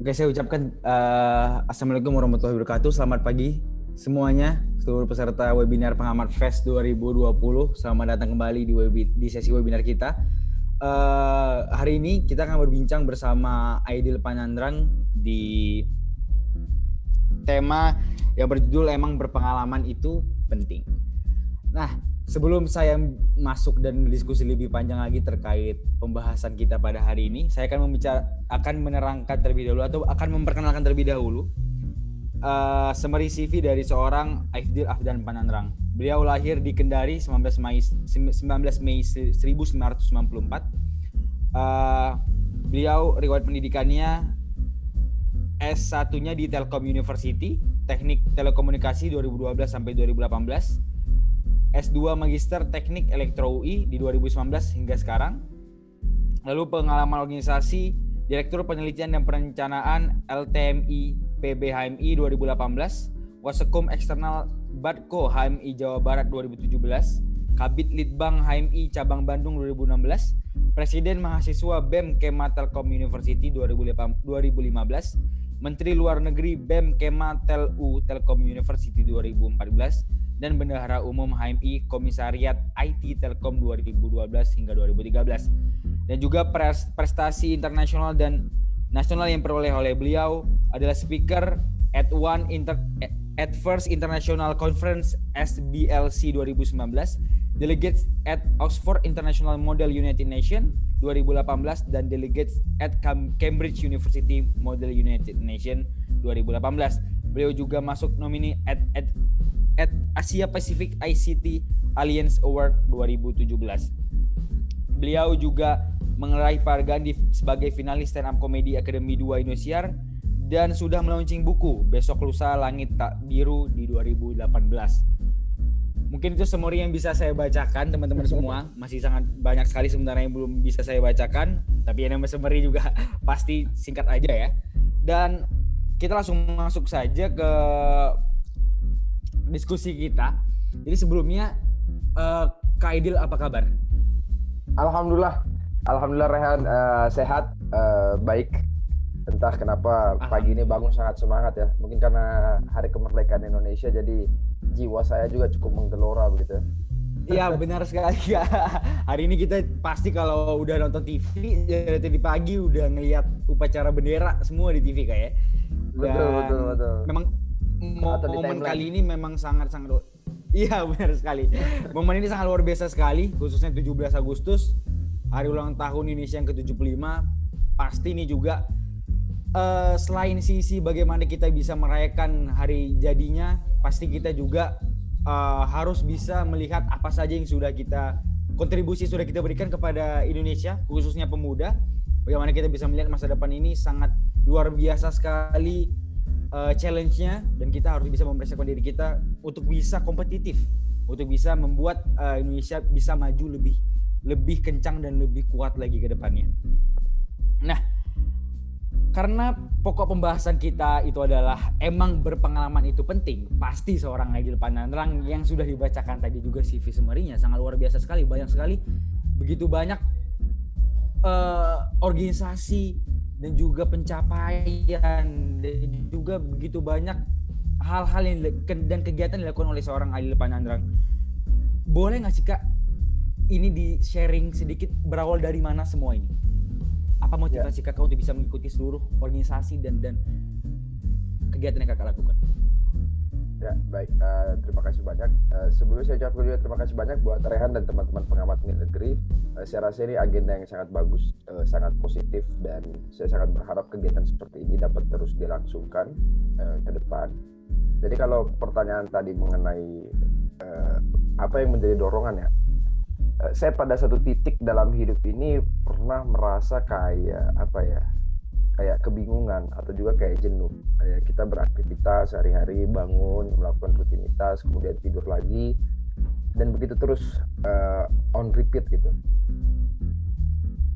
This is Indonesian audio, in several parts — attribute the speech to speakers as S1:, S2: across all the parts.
S1: Oke, saya ucapkan Assalamualaikum warahmatullahi wabarakatuh. Selamat pagi semuanya, seluruh peserta webinar Pengamat Fest 2020. Selamat datang kembali di sesi webinar kita. Hari ini kita akan berbincang bersama Aidil Panandrang di tema yang berjudul Emang Berpengalaman Itu Penting. Nah, sebelum saya masuk dan diskusi lebih panjang lagi terkait pembahasan kita pada hari ini, saya akan menerangkan terlebih dahulu atau akan memperkenalkan terlebih dahulu summary CV dari seorang Aidil Afdan Panandrang. Beliau lahir di Kendari 19 Mei 1994. Beliau riwayat pendidikannya S1-nya di Telkom University, Teknik Telekomunikasi 2012 sampai 2018. S2 Magister Teknik Elektro UI di 2019 hingga sekarang. Lalu pengalaman organisasi Direktur Penelitian dan Perencanaan LTMI PB HMI 2018, Wasekum Eksternal Badko HMI Jawa Barat 2017, Kabid Litbang HMI Cabang Bandung 2016, Presiden Mahasiswa BEM Kema Telkom University 2015, Menteri Luar Negeri BEM Kema Telu Telkom University 2014, dan Bendahara Umum HMI Komisariat IT Telkom 2012 hingga 2013. Dan juga prestasi internasional dan nasional yang diperoleh oleh beliau adalah speaker at First International Conference SBLC 2019, delegates at Oxford International Model United Nations 2018, dan delegates at Cambridge University Model United Nations 2018. Beliau juga masuk nomini at Asia Pacific ICT Alliance Award 2017. Beliau juga meraih penghargaan sebagai finalis stand up comedy Akademi 2 Indosiar dan sudah melaunching buku Besok Lusa Langit Tak Biru di 2018. Mungkin itu summary yang bisa saya bacakan, teman-teman semua. Masih sangat banyak sekali sebenarnya yang belum bisa saya bacakan, tapi yang namanya summary juga pasti singkat aja ya. Dan kita langsung masuk saja ke diskusi kita. Jadi sebelumnya Kak Aidil apa kabar?
S2: Alhamdulillah Rehan, sehat, baik. Entah kenapa pagi ini bangun sangat semangat ya. Mungkin karena Hari Kemerdekaan Indonesia, jadi jiwa saya juga cukup menggelora begitu.
S1: Iya benar sekali ya. Hari ini kita pasti kalau udah nonton TV dari tadi pagi udah ngelihat upacara bendera semua di TV kayak.
S2: Betul.
S1: Memang momen kali ini memang sangat iya benar sekali. Momen ini sangat luar biasa sekali, khususnya 17 Agustus, hari ulang tahun Indonesia yang ke-75. Pasti ini juga selain sisi bagaimana kita bisa merayakan hari jadinya, pasti kita juga harus bisa melihat apa saja yang sudah kita berikan kepada Indonesia, khususnya pemuda. Bagaimana kita bisa melihat masa depan ini sangat luar biasa sekali challenge-nya, dan kita harus bisa mempersiapkan diri kita untuk bisa kompetitif, untuk bisa membuat Indonesia bisa maju lebih kencang dan lebih kuat lagi ke depannya. Nah, karena pokok pembahasan kita itu adalah emang berpengalaman itu penting, pasti seorang Aidil Panandrang yang sudah dibacakan tadi juga CV summary-nya sangat luar biasa sekali, banyak sekali, begitu banyak organisasi dan juga pencapaian, dan juga begitu banyak hal-hal dan kegiatan dilakukan oleh seorang Aidil Panandrang. Boleh nggak sih Kak, ini di-sharing sedikit berawal dari mana semua ini? Apa motivasi Kakak untuk bisa mengikuti seluruh organisasi dan kegiatan yang Kakak lakukan?
S2: Ya, baik. Terima kasih banyak. Sebelumnya saya ucapkan juga terima kasih banyak buat Rehan dan teman-teman pengamat negeri. Saya rasa ini agenda yang sangat bagus, sangat positif, dan saya sangat berharap kegiatan seperti ini dapat terus dilangsungkan ke depan. Jadi kalau pertanyaan tadi mengenai apa yang menjadi dorongan ya, saya pada satu titik dalam hidup ini pernah merasa kayak kebingungan atau juga kayak jenuh. Kayak kita beraktivitas sehari-hari, bangun, melakukan rutinitas, kemudian tidur lagi, dan begitu terus on repeat gitu.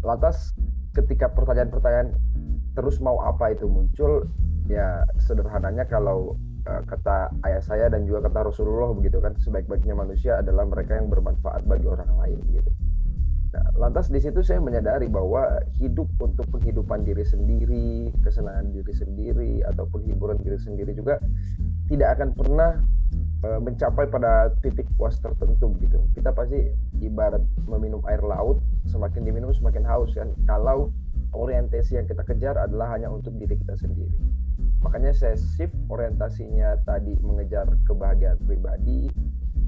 S2: Lantas ketika pertanyaan-pertanyaan terus mau apa itu muncul, ya sederhananya kalau kata ayah saya dan juga kata Rasulullah begitu kan, sebaik-baiknya manusia adalah mereka yang bermanfaat bagi orang lain gitu. Nah, lantas di situ saya menyadari bahwa hidup untuk penghidupan diri sendiri, kesenangan diri sendiri, ataupun hiburan diri sendiri juga tidak akan pernah mencapai pada titik puas tertentu gitu. Kita pasti ibarat meminum air laut, semakin diminum semakin haus kan. Kalau orientasi yang kita kejar adalah hanya untuk diri kita sendiri. Makanya saya shift orientasinya tadi mengejar kebahagiaan pribadi,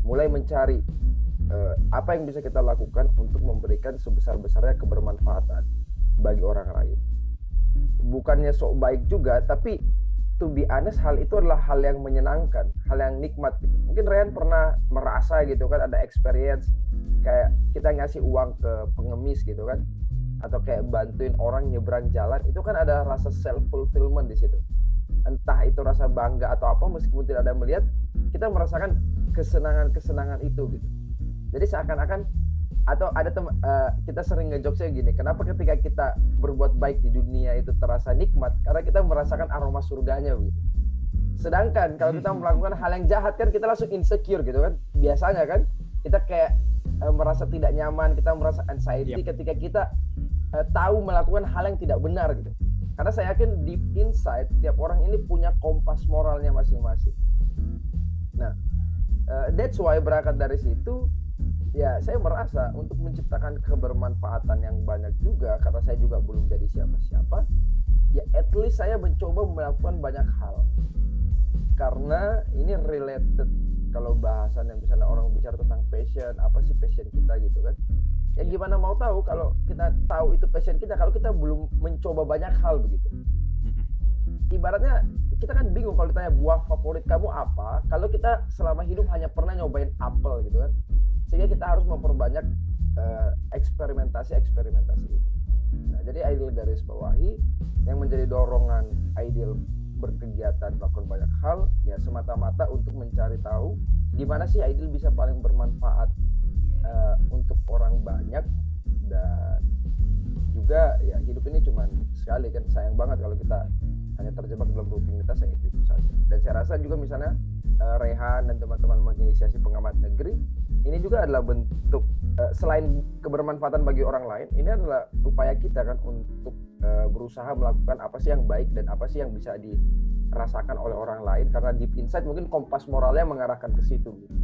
S2: mulai mencari apa yang bisa kita lakukan untuk memberikan sebesar-besarnya kebermanfaatan bagi orang lain. Bukannya sok baik juga, tapi to be honest, hal itu adalah hal yang menyenangkan, hal yang nikmat gitu. Mungkin Ryan pernah merasa gitu kan, ada experience kayak kita ngasih uang ke pengemis gitu kan, atau kayak bantuin orang nyebrang jalan, itu kan ada rasa self fulfillment di situ. Entah itu rasa bangga atau apa, meskipun tidak ada yang melihat, kita merasakan kesenangan-kesenangan itu gitu. Jadi seakan-akan, atau ada kita sering ngejokesnya gini, kenapa ketika kita berbuat baik di dunia itu terasa nikmat? Karena kita merasakan aroma surganya gitu. Sedangkan kalau kita melakukan hal yang jahat kan kita langsung insecure gitu kan. Biasanya kan kita kayak merasa tidak nyaman, kita merasa anxiety ketika kita tahu melakukan hal yang tidak benar gitu. Karena saya yakin deep inside tiap orang ini punya kompas moralnya masing-masing. Nah, that's why berangkat dari situ, ya saya merasa untuk menciptakan kebermanfaatan yang banyak juga, karena saya juga belum jadi siapa-siapa, ya at least saya mencoba melakukan banyak hal. Karena ini related, kalau bahasan yang misalnya orang bicara tentang passion, apa sih passion kita gitu kan. Ya gimana mau tahu kalau kita tahu itu passion kita, kalau kita belum mencoba banyak hal begitu. Ibaratnya kita kan bingung kalau ditanya buah favorit kamu apa, kalau kita selama hidup hanya pernah nyobain apel gitu kan. Sehingga kita harus memperbanyak eksperimentasi itu. Nah, jadi Aidil garis bawahi yang menjadi dorongan Aidil berkegiatan, melakukan banyak hal, ya semata-mata untuk mencari tahu di mana sih Aidil bisa paling bermanfaat untuk orang banyak. Dan juga ya hidup ini cuma sekali kan, sayang banget kalau kita hanya terjebak dalam rutinitas yang itu saja. Dan saya rasa juga misalnya Rehan dan teman-teman menginisiasi pengamat negeri, ini juga adalah bentuk selain kebermanfaatan bagi orang lain, ini adalah upaya kita kan untuk berusaha melakukan apa sih yang baik dan apa sih yang bisa dirasakan oleh orang lain, karena deep inside mungkin kompas moralnya mengarahkan ke situ gitu.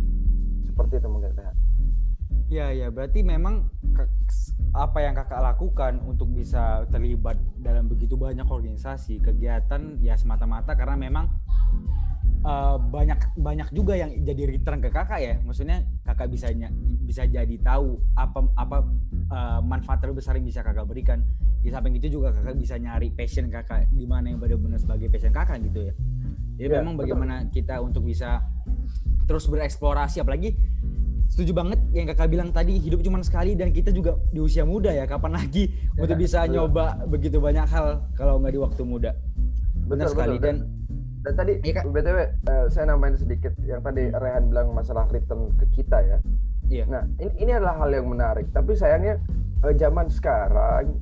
S2: Seperti itu mungkin Rehan.
S1: Ya, berarti memang apa yang kakak lakukan untuk bisa terlibat dalam begitu banyak organisasi, kegiatan, ya semata-mata karena memang banyak juga yang jadi return ke kakak ya. Maksudnya kakak bisa jadi tahu apa manfaat terbesar yang bisa kakak berikan. Di samping itu juga kakak bisa nyari passion kakak di mana yang benar-benar sebagai passion kakak gitu ya. Jadi memang bagaimana kita untuk bisa terus bereksplorasi, apalagi setuju banget yang kakak bilang tadi, hidup cuma sekali dan kita juga di usia muda ya, kapan lagi untuk bisa nyoba begitu banyak hal kalau nggak di waktu muda. Benar sekali.
S2: Dan tadi BTW saya nambahin sedikit yang tadi Rehan bilang masalah return ke kita ya. Iya. Nah ini adalah hal yang menarik, tapi sayangnya zaman sekarang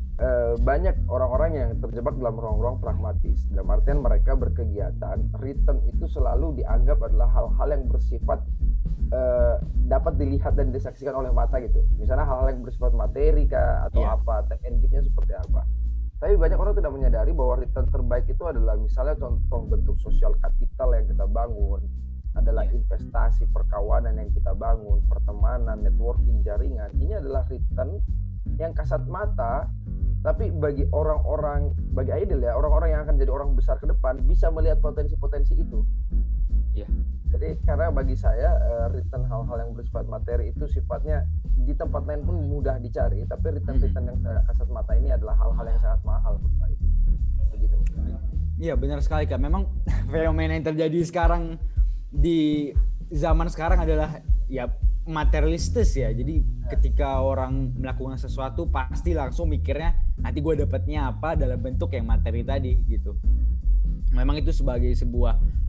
S2: banyak orang-orang yang terjebak dalam ruang-ruang pragmatis. Dalam artian mereka berkegiatan, return itu selalu dianggap adalah hal-hal yang bersifat dapat dilihat dan disaksikan oleh mata gitu. Misalnya hal-hal yang bersifat materi kah atau apa, take and give-nya seperti apa. Tapi banyak orang tidak menyadari bahwa return terbaik itu adalah misalnya contoh bentuk sosial kapital yang kita bangun, adalah investasi perkawanan yang kita bangun, pertemanan, networking, jaringan. Ini adalah return yang kasat mata, tapi bagi orang-orang, bagi Aidil ya, orang-orang yang akan jadi orang besar ke depan bisa melihat potensi-potensi itu. Iya. Jadi karena bagi saya return hal-hal yang bersifat materi itu sifatnya di tempat lain pun mudah dicari, tapi return yang kasat mata ini adalah hal-hal yang sangat mahal menurut saya. Begitu. Iya benar sekali Kak. Memang fenomena yang terjadi sekarang di zaman sekarang adalah ya materialistis ya. Jadi ketika orang melakukan sesuatu pasti langsung mikirnya nanti gue dapatnya apa dalam bentuk yang materi tadi gitu. Memang itu sebagai sebuah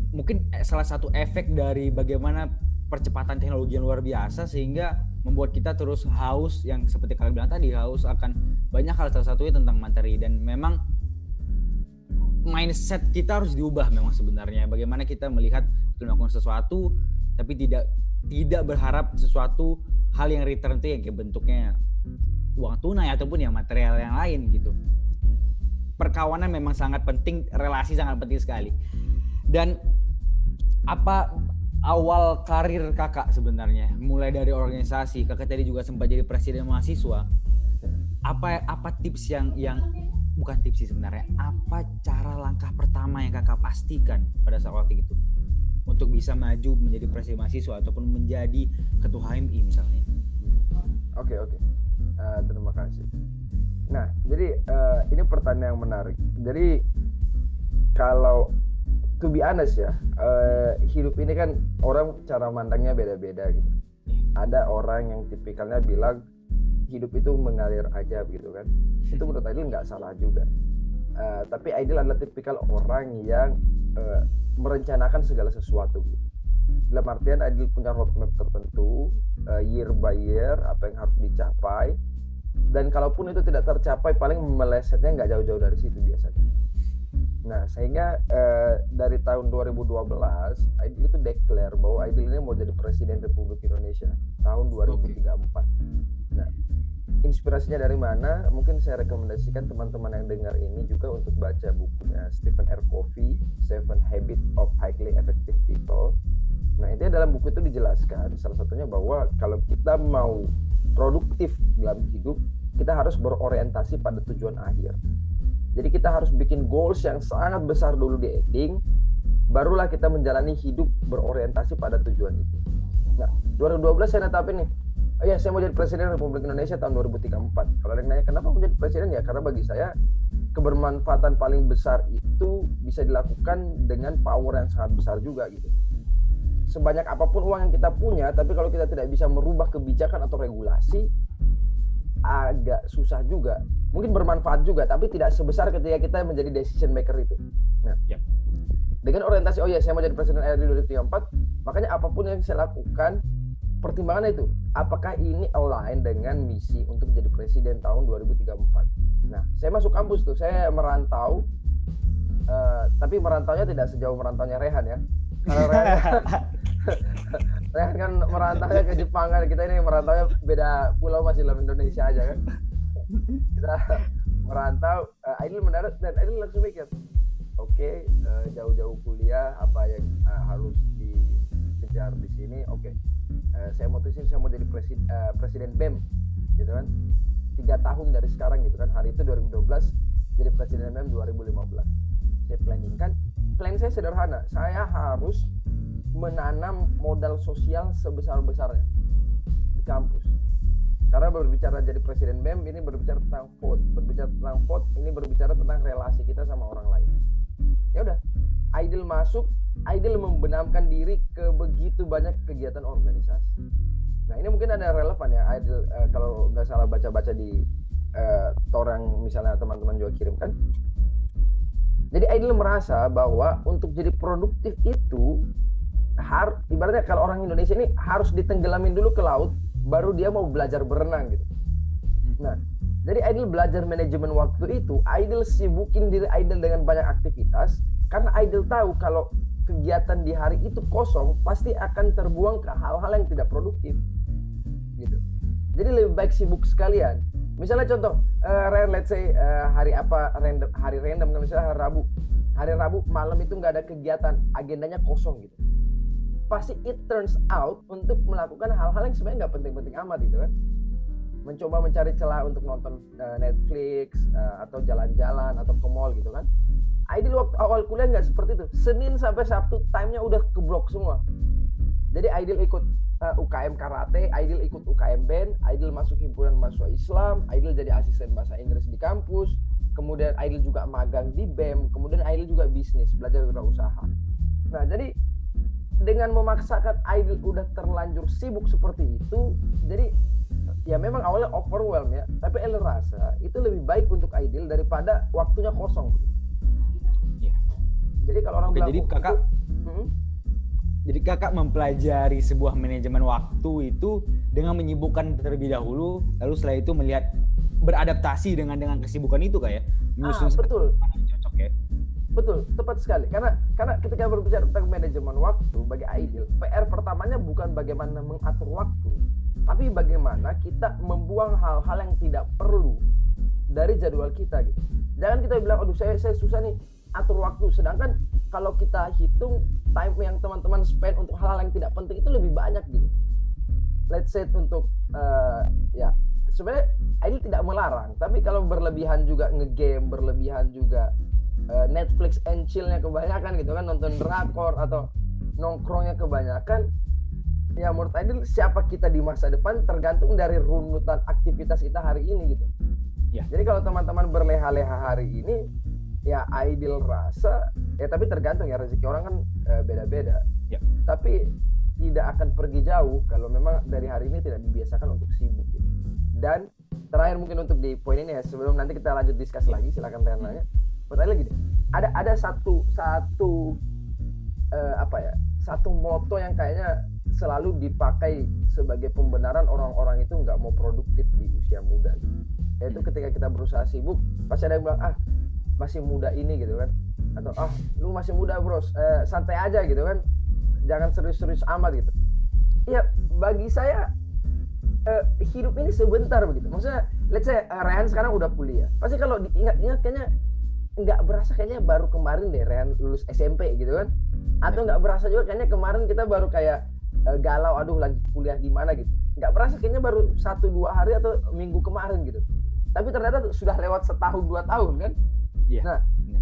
S2: mungkin salah satu efek dari bagaimana percepatan teknologi yang luar biasa sehingga membuat kita terus haus, yang seperti kalian bilang tadi, haus akan banyak hal, salah satunya tentang materi. Dan memang mindset kita harus diubah memang sebenarnya, bagaimana kita melihat melakukan sesuatu tapi tidak berharap sesuatu
S1: hal yang return itu yang kayak bentuknya uang tunai ataupun ya material yang lain gitu. Perkawanan memang sangat penting, relasi sangat penting sekali. Dan apa awal karir kakak sebenarnya? Mulai dari organisasi, kakak tadi juga sempat jadi presiden mahasiswa. Apa tips yang bukan tips sih sebenarnya, apa cara langkah pertama yang kakak pastikan pada saat waktu itu untuk bisa maju menjadi presiden mahasiswa ataupun menjadi ketua HMI misalnya?
S2: Oke. Terima kasih. Nah, jadi ini pertanyaan yang menarik. Jadi kalau to be honest ya, hidup ini kan orang cara mandangnya beda-beda gitu. Ada orang yang tipikalnya bilang hidup itu mengalir aja gitu kan. Itu menurut Aidil nggak salah juga. Tapi Aidil adalah tipikal orang yang merencanakan segala sesuatu gitu. Dalam artian Aidil punya roadmap tertentu, year by year, apa yang harus dicapai. Dan kalaupun itu tidak tercapai, paling melesetnya nggak jauh-jauh dari situ biasanya. Nah, sehingga dari tahun 2012, Aidil itu declare bahwa Aidil ini mau jadi Presiden Republik Indonesia tahun 2034. Nah, inspirasinya dari mana? Mungkin saya rekomendasikan teman-teman yang dengar ini juga untuk baca bukunya Stephen R. Covey, Seven Habits of Highly Effective People. Nah, intinya dalam buku itu dijelaskan salah satunya bahwa kalau kita mau produktif dalam hidup, kita harus berorientasi pada tujuan akhir. Jadi kita harus bikin goals yang sangat besar dulu di ending, barulah kita menjalani hidup berorientasi pada tujuan itu. Nah, 2012 saya netapin nih, saya mau jadi Presiden Republik Indonesia tahun 2034. Kalau ada yang nanya kenapa mau jadi Presiden, ya karena bagi saya kebermanfaatan paling besar itu bisa dilakukan dengan power yang sangat besar juga gitu. Sebanyak apapun uang yang kita punya, tapi kalau kita tidak bisa merubah kebijakan atau regulasi, agak susah juga. Mungkin bermanfaat juga, tapi tidak sebesar ketika kita menjadi decision maker itu. Nah, dengan orientasi, saya mau jadi Presiden RI 2034, makanya apapun yang saya lakukan, pertimbangan itu, apakah ini align dengan misi untuk jadi Presiden tahun 2034. Nah, saya masuk kampus tuh, saya merantau, tapi merantaunya tidak sejauh merantaunya Rehan ya. Karena Rehan kan merantaunya ke Jepang kan, kita ini merantaunya beda pulau, masih dalam Indonesia aja kan. Kita merantau, Aidil mendarat dan Aidil langsung mikir, oke, jauh-jauh kuliah apa yang harus dikejar di sini. Saya mutusin saya mau jadi presiden BEM gitu kan, 3 tahun dari sekarang gitu kan. Hari itu 2012 jadi presiden BEM 2015. Saya planning kan, plan saya sederhana, saya harus menanam modal sosial sebesar-besarnya di kampus. Karena berbicara jadi presiden BEM ini berbicara tentang vote, ini berbicara tentang relasi kita sama orang lain. Ya udah, Aidil masuk, Aidil membenamkan diri ke begitu banyak kegiatan organisasi. Nah, ini mungkin ada relevan ya, Aidil kalau nggak salah baca-baca di torang misalnya teman-teman juga kirim kan. Jadi Aidil merasa bahwa untuk jadi produktif itu ibaratnya kalau orang Indonesia ini harus ditenggelamin dulu ke laut, baru dia mau belajar berenang gitu. Nah, jadi Aidil belajar manajemen waktu itu, Aidil sibukin diri Aidil dengan banyak aktivitas, karena Aidil tahu kalau kegiatan di hari itu kosong, pasti akan terbuang ke hal-hal yang tidak produktif gitu. Jadi lebih baik sibuk sekalian. Misalnya contoh, let's say hari random, misalnya hari Rabu malam itu nggak ada kegiatan, agendanya kosong gitu. Pasti it turns out untuk melakukan hal-hal yang sebenarnya nggak penting-penting amat gitu kan. Mencoba mencari celah untuk nonton Netflix atau jalan-jalan atau ke mall gitu kan. Aidil waktu awal kuliah nggak seperti itu. Senin sampai Sabtu time-nya udah keblok semua. Jadi Aidil ikut UKM karate, Aidil ikut UKM band, Aidil masuk himpunan mahasiswa Islam, Aidil jadi asisten bahasa Inggris di kampus, kemudian Aidil juga magang di BEM, kemudian Aidil juga bisnis, belajar wirausaha. Nah, jadi dengan memaksakan Aidil udah terlanjur sibuk seperti itu, jadi ya memang awalnya overwhelmed ya, tapi Aidil rasa itu lebih baik untuk Aidil daripada waktunya kosong.
S1: Ya.
S2: Jadi kalau orang bilang
S1: jadi kakak mempelajari sebuah manajemen waktu itu dengan menyibukkan terlebih dahulu, lalu setelah itu melihat beradaptasi dengan kesibukan itu kayak menyusun
S2: betul.
S1: Mana yang cocok ya.
S2: Betul, tepat sekali. Karena ketika berbicara tentang manajemen waktu bagi Aidil, PR pertamanya bukan bagaimana mengatur waktu, Tapi bagaimana kita membuang hal-hal yang tidak perlu dari jadwal kita gitu. Jangan kita bilang, aduh saya susah nih atur waktu. Sedangkan kalau kita hitung time yang teman-teman spend untuk hal-hal yang tidak penting itu lebih banyak gitu. Let's say untuk ya sebenarnya ini tidak melarang, tapi kalau berlebihan juga ngegame, berlebihan juga Netflix and chill-nya kebanyakan gitu kan, nonton drakor atau nongkrongnya kebanyakan, ya menurut Aidil siapa kita di masa depan tergantung dari runutan aktivitas kita hari ini gitu.
S1: Ya.
S2: Jadi kalau teman-teman berleha-leha hari ini, ya Aidil rasa, ya tapi tergantung ya, rezeki orang kan beda-beda.
S1: Ya.
S2: Tapi tidak akan pergi jauh kalau memang dari hari ini tidak dibiasakan untuk sibuk gitu. Dan terakhir mungkin untuk di poin ini ya, sebelum nanti kita lanjut diskus lagi, silakan tanya. Pertanyaan lagi deh. Ada satu satu moto yang kayaknya selalu dipakai sebagai pembenaran orang-orang itu nggak mau produktif di usia muda. Yaitu ketika kita berusaha sibuk, pasti ada yang bilang, masih muda ini gitu kan, atau lu masih muda bros, santai aja gitu kan, jangan serius-serius amat gitu. Ya bagi saya hidup ini sebentar begitu. Maksudnya let's say Rehan sekarang udah kuliah, pasti kalau diingat-ingat kayaknya nggak berasa, kayaknya baru kemarin deh Rehan lulus SMP gitu kan, atau nggak berasa juga kayaknya kemarin kita baru kayak galau, aduh lanjut kuliah di mana gitu. Nggak berasa kayaknya baru 1-2 hari atau minggu kemarin gitu. Tapi ternyata sudah lewat 1-2 tahun kan.
S1: Yeah.
S2: Nah,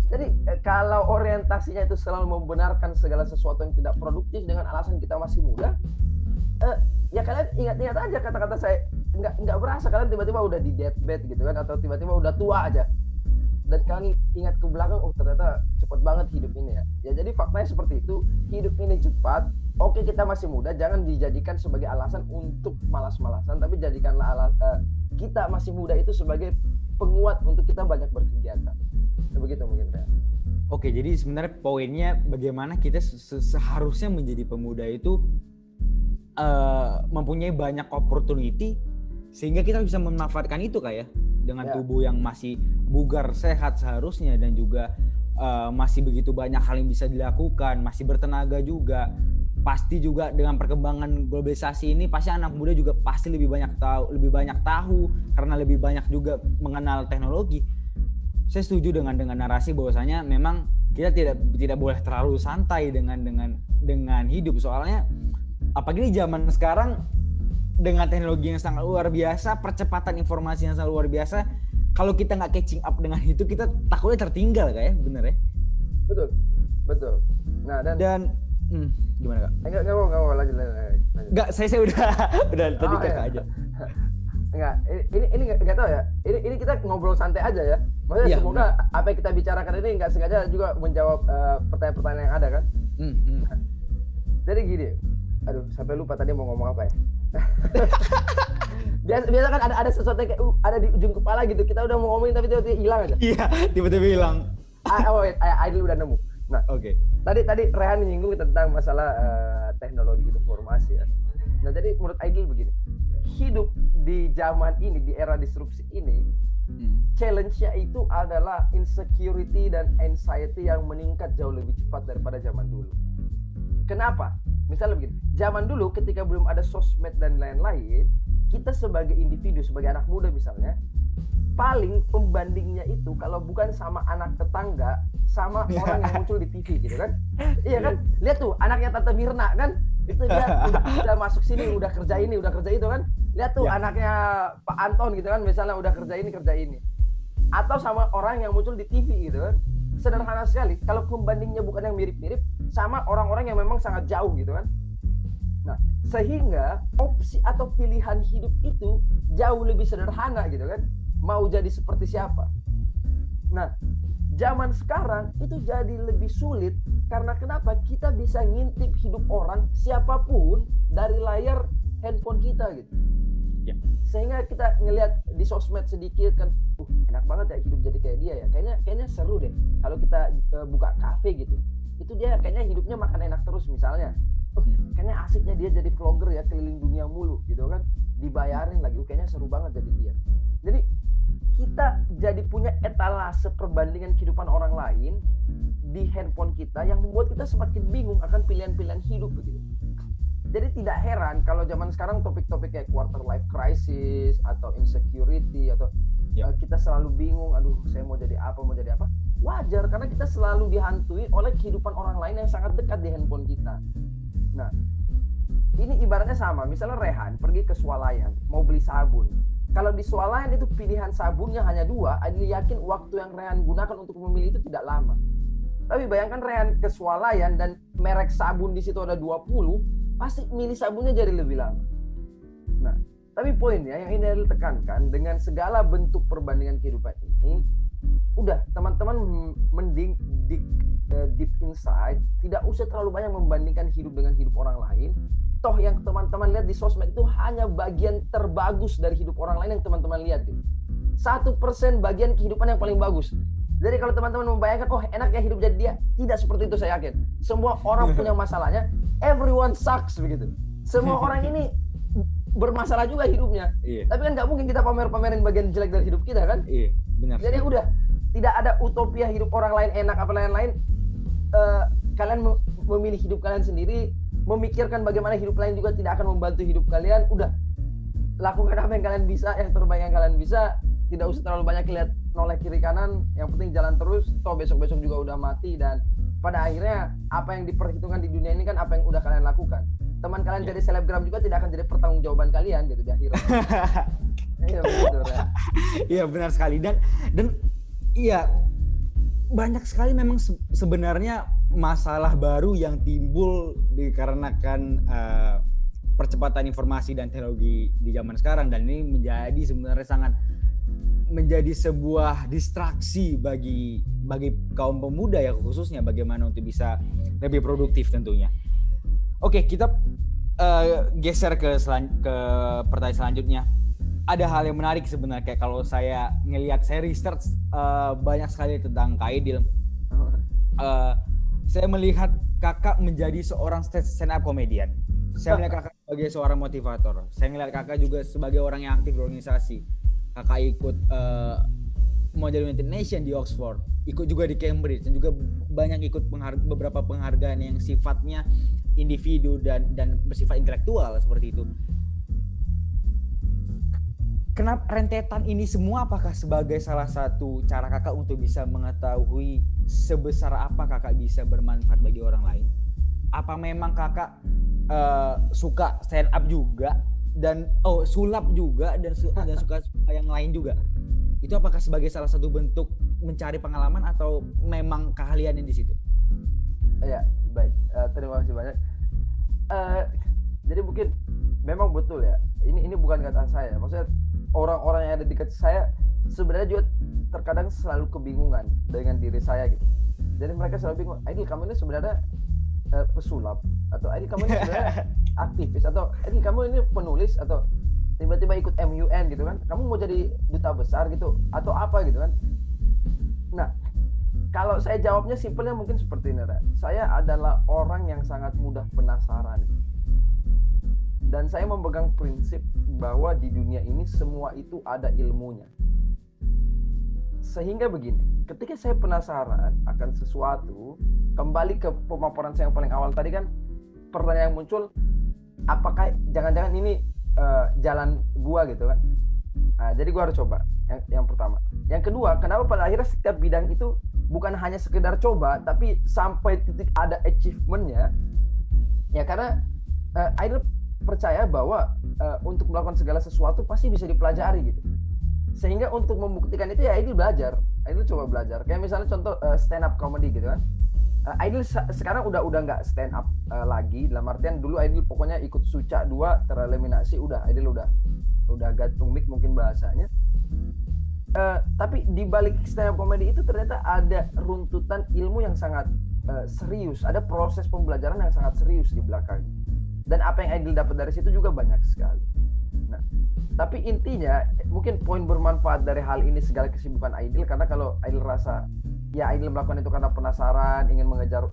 S2: jadi kalau orientasinya itu selalu membenarkan segala sesuatu yang tidak produktif dengan alasan kita masih muda, ya kalian ingat-ingat aja kata-kata saya, nggak berasa kalian tiba-tiba udah di deathbed gitu kan, atau tiba-tiba udah tua aja. Dan kalian ingat ke belakang, oh ternyata cepat banget hidup ini ya. Ya jadi faktanya seperti itu, hidup ini cepat. Oke, kita masih muda, jangan dijadikan sebagai alasan untuk malas-malasan, tapi jadikanlah kita masih muda itu sebagai penguat untuk kita banyak berkegiatan. Begitu mungkin Ren.
S1: Oke, jadi sebenarnya poinnya bagaimana kita seharusnya menjadi pemuda itu mempunyai banyak opportunity sehingga kita bisa memanfaatkan itu kayak dengan tubuh yang masih bugar sehat seharusnya, dan juga masih begitu banyak hal yang bisa dilakukan, masih bertenaga juga. Pasti juga dengan perkembangan globalisasi ini pasti anak muda juga pasti lebih banyak tahu karena lebih banyak juga mengenal teknologi. Saya setuju dengan narasi bahwasanya memang kita tidak boleh terlalu santai dengan hidup, soalnya apalagi di zaman sekarang dengan teknologi yang sangat luar biasa, percepatan informasi yang sangat luar biasa. Kalau kita nggak catching up dengan itu, kita takutnya tertinggal kayak, bener ya?
S2: Betul. Nah dan
S1: gimana Kak?
S2: Enggak mau lanjut.
S1: Enggak, saya udah tadi Kakak aja.
S2: Enggak, ini enggak tahu ya. Ini kita ngobrol santai aja ya. Maksudnya semoga apa yang kita bicarakan ini enggak sengaja juga menjawab pertanyaan-pertanyaan yang ada kan. Jadi gini. Aduh, sampai lupa tadi mau ngomong apa ya. biasa kan ada sesuatu yang kayak ada di ujung kepala gitu. Kita udah mau ngomongin tapi tiba-tiba hilang aja. Iya,
S1: tiba-tiba hilang.
S2: Aidil udah nemu. Nah, oke. Tadi Rehan menyinggung tentang masalah teknologi informasi ya. Nah, jadi menurut Aidil begini. Hidup di zaman ini, di era disrupsi ini, challenge-nya itu adalah insecurity dan anxiety yang meningkat jauh lebih cepat daripada zaman dulu. Kenapa? Misalnya begini, zaman dulu ketika belum ada sosmed dan lain-lain, kita sebagai individu, sebagai anak muda misalnya, paling pembandingnya itu kalau bukan sama anak tetangga, sama orang yang muncul di TV gitu kan. Iya kan? Lihat tuh anaknya Tante Mirna kan, itu dia udah masuk sini, udah kerja ini, udah kerja itu kan. Lihat tuh anaknya Pak Anton gitu kan, misalnya udah kerja ini. Atau sama orang yang muncul di TV gitu kan. Sederhana sekali, kalau pembandingnya bukan yang mirip-mirip, sama orang-orang yang memang sangat jauh gitu kan. Nah, sehingga opsi atau pilihan hidup itu jauh lebih sederhana gitu kan. Mau jadi seperti siapa. Nah, zaman sekarang itu jadi lebih sulit karena kenapa? Kita bisa ngintip hidup orang siapapun dari layar handphone kita gitu. Ya. Sehingga kita ngelihat di sosmed sedikit kan, enak banget ya hidup jadi kayak dia ya. Kayaknya seru deh kalau kita buka kafe gitu. Itu dia kayaknya hidupnya makan enak terus misalnya. Kayaknya asiknya dia jadi vlogger ya, keliling dunia mulu gitu kan. Dibayarin lagi, kayaknya seru banget jadi dia. Jadi kita jadi punya etalase perbandingan kehidupan orang lain di handphone kita yang membuat kita semakin bingung akan pilihan-pilihan hidup begitu. Jadi tidak heran kalau zaman sekarang topik-topik kayak quarter life crisis atau insecurity atau kita selalu bingung, aduh saya mau jadi apa. Wajar, karena kita selalu dihantui oleh kehidupan orang lain yang sangat dekat di handphone kita. Nah, ini ibaratnya sama, misalnya Rehan pergi ke swalayan mau beli sabun. Kalau di swalayan itu pilihan sabunnya hanya 2, Adil yakin waktu yang Rehan gunakan untuk memilih itu tidak lama. Tapi bayangkan Rehan ke swalayan dan merek sabun di situ ada 20, pasti milih sabunnya jadi lebih lama. Nah, tapi poinnya yang ini Adil tekankan, dengan segala bentuk perbandingan kehidupan ini, udah teman-teman mending deep inside, tidak usah terlalu banyak membandingkan hidup dengan hidup orang lain. Toh yang teman-teman lihat di sosmed itu hanya bagian terbagus dari hidup orang lain yang teman-teman lihat. 1% bagian kehidupan yang paling bagus. Jadi kalau teman-teman membayangkan, oh enak ya hidup jadi dia, tidak seperti itu saya yakin. Semua orang punya masalahnya, everyone sucks begitu. Semua orang ini bermasalah juga hidupnya. Iya. Tapi kan nggak mungkin kita pamerin bagian jelek dari hidup kita kan?
S1: Iya, benar.
S2: Jadi udah tidak ada utopia hidup orang lain enak apa lain-lain. Kalian memilih hidup kalian sendiri, memikirkan bagaimana hidup lain juga tidak akan membantu hidup kalian. Udah lakukan apa yang kalian bisa, yang terbaik yang kalian bisa. Tidak usah terlalu banyak lihat noleh kiri kanan. Yang penting jalan terus. Toh besok-besok juga udah mati, dan pada akhirnya apa yang diperhitungkan di dunia ini kan apa yang udah kalian lakukan. Teman kalian jadi selebgram juga tidak akan jadi pertanggungjawaban kalian gitu di akhirnya. Iya betul ya.
S1: Iya benar sekali, dan iya banyak sekali memang sebenarnya masalah baru yang timbul dikarenakan percepatan informasi dan teknologi di zaman sekarang, dan ini menjadi sebenarnya sangat menjadi sebuah distraksi bagi kaum pemuda ya, khususnya bagaimana untuk bisa lebih produktif tentunya. Oke, kita geser ke pertanyaan selanjutnya. Ada hal yang menarik sebenarnya, kayak kalau saya research banyak sekali tentang Kak Aidil. Saya melihat kakak menjadi seorang stand up comedian. Saya melihat kakak sebagai seorang motivator. Saya melihat kakak juga sebagai orang yang aktif di organisasi. Kakak ikut Model United Nation di Oxford, ikut juga di Cambridge, dan juga banyak ikut beberapa penghargaan yang sifatnya individu dan bersifat intelektual seperti itu. Kenapa rentetan ini semua, apakah sebagai salah satu cara kakak untuk bisa mengetahui sebesar apa kakak bisa bermanfaat bagi orang lain? Apa memang kakak suka stand up juga dan sulap juga dan suka yang lain juga? Itu apakah sebagai salah satu bentuk mencari pengalaman atau memang keahliannya di situ?
S2: Ya, baik. Terima kasih banyak. Jadi mungkin memang betul ya. Ini bukan kata saya. Maksudnya orang-orang yang ada di dekat saya sebenarnya juga terkadang selalu kebingungan dengan diri saya gitu. Jadi mereka selalu bingung, Aidil kamu ini sebenarnya pesulap, atau Aidil kamu ini sebenarnya aktivis, atau Aidil kamu ini penulis, atau tiba-tiba ikut MUN gitu kan, kamu mau jadi duta besar gitu atau apa gitu kan. Nah, kalau saya jawabnya simpelnya mungkin seperti ini, Ren. Saya adalah orang yang sangat mudah penasaran. Dan saya memegang prinsip bahwa di dunia ini semua itu ada ilmunya. Sehingga begini, ketika saya penasaran akan sesuatu, kembali ke pemaparan saya yang paling awal tadi kan, pertanyaan yang muncul, apakah jangan-jangan ini jalan gua gitu kan. Jadi gua harus coba, yang pertama. Yang kedua, kenapa pada akhirnya setiap bidang itu bukan hanya sekedar coba, tapi sampai titik ada achievementnya. Ya karena Aidil percaya bahwa untuk melakukan segala sesuatu pasti bisa dipelajari gitu. Sehingga untuk membuktikan itu ya Aidil belajar. Aidil coba belajar. Kayak misalnya contoh stand up comedy gitu kan. Aidil sekarang udah nggak stand up lagi, dalam artian dulu Aidil pokoknya ikut Suca 2 tereliminasi, udah Aidil udah gantung mic mungkin bahasanya. Tapi di balik stand up comedy itu ternyata ada runtutan ilmu yang sangat serius, ada proses pembelajaran yang sangat serius di belakangnya. Dan apa yang Aidil dapat dari situ juga banyak sekali. Nah, tapi intinya mungkin poin bermanfaat dari hal ini segala kesibukan Aidil, karena kalau Aidil rasa ya Aidil melakukan itu karena penasaran, ingin mengejar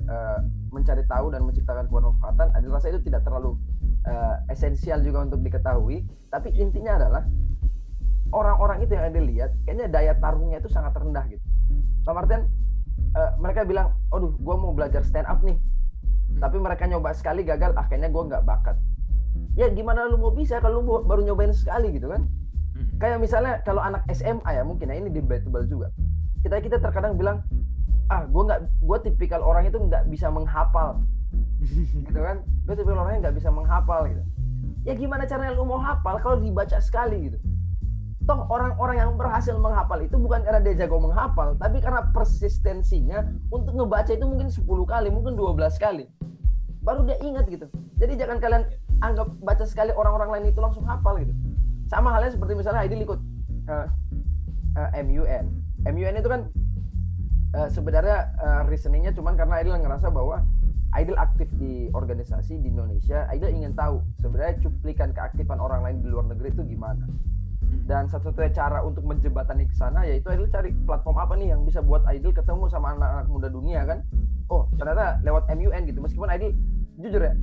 S2: mencari tahu dan menciptakan kebermanfaatan, Aidil rasa itu tidak terlalu esensial juga untuk diketahui. Tapi intinya adalah orang-orang itu yang Aidil lihat kayaknya daya tarungnya itu sangat rendah gitu. Dalam artian mereka bilang, aduh gue mau belajar stand up nih, Tapi mereka nyoba sekali gagal, akhirnya gue nggak bakat. Ya gimana lu mau bisa kalau lu baru nyobain sekali gitu kan? Kayak misalnya kalau anak SMA ya mungkin ya, ini debatable juga. Kita terkadang bilang, gue tipikal orang itu nggak bisa menghafal, gitu kan? Gue tipikal orangnya nggak bisa menghafal gitu. Ya gimana caranya lu mau hafal kalau dibaca sekali gitu? Toh orang-orang yang berhasil menghafal itu bukan karena dia jago menghafal, tapi karena persistensinya untuk ngebaca itu mungkin 10 kali, mungkin 12 kali. Baru dia ingat gitu. Jadi jangan kalian anggap baca sekali orang-orang lain itu langsung hafal gitu. Sama halnya seperti misalnya Aidil ikut MUN. MUN itu kan sebenarnya reasoningnya cuman karena Aidil ngerasa bahwa Aidil aktif di organisasi di Indonesia. Aidil ingin tahu sebenarnya cuplikan keaktifan orang lain di luar negeri itu gimana. Dan satu-satunya cara untuk menjembatani ke sana yaitu Aidil cari platform apa nih yang bisa buat Aidil ketemu sama anak-anak muda dunia kan. Oh ternyata lewat MUN gitu. Meskipun Aidil jujur ya,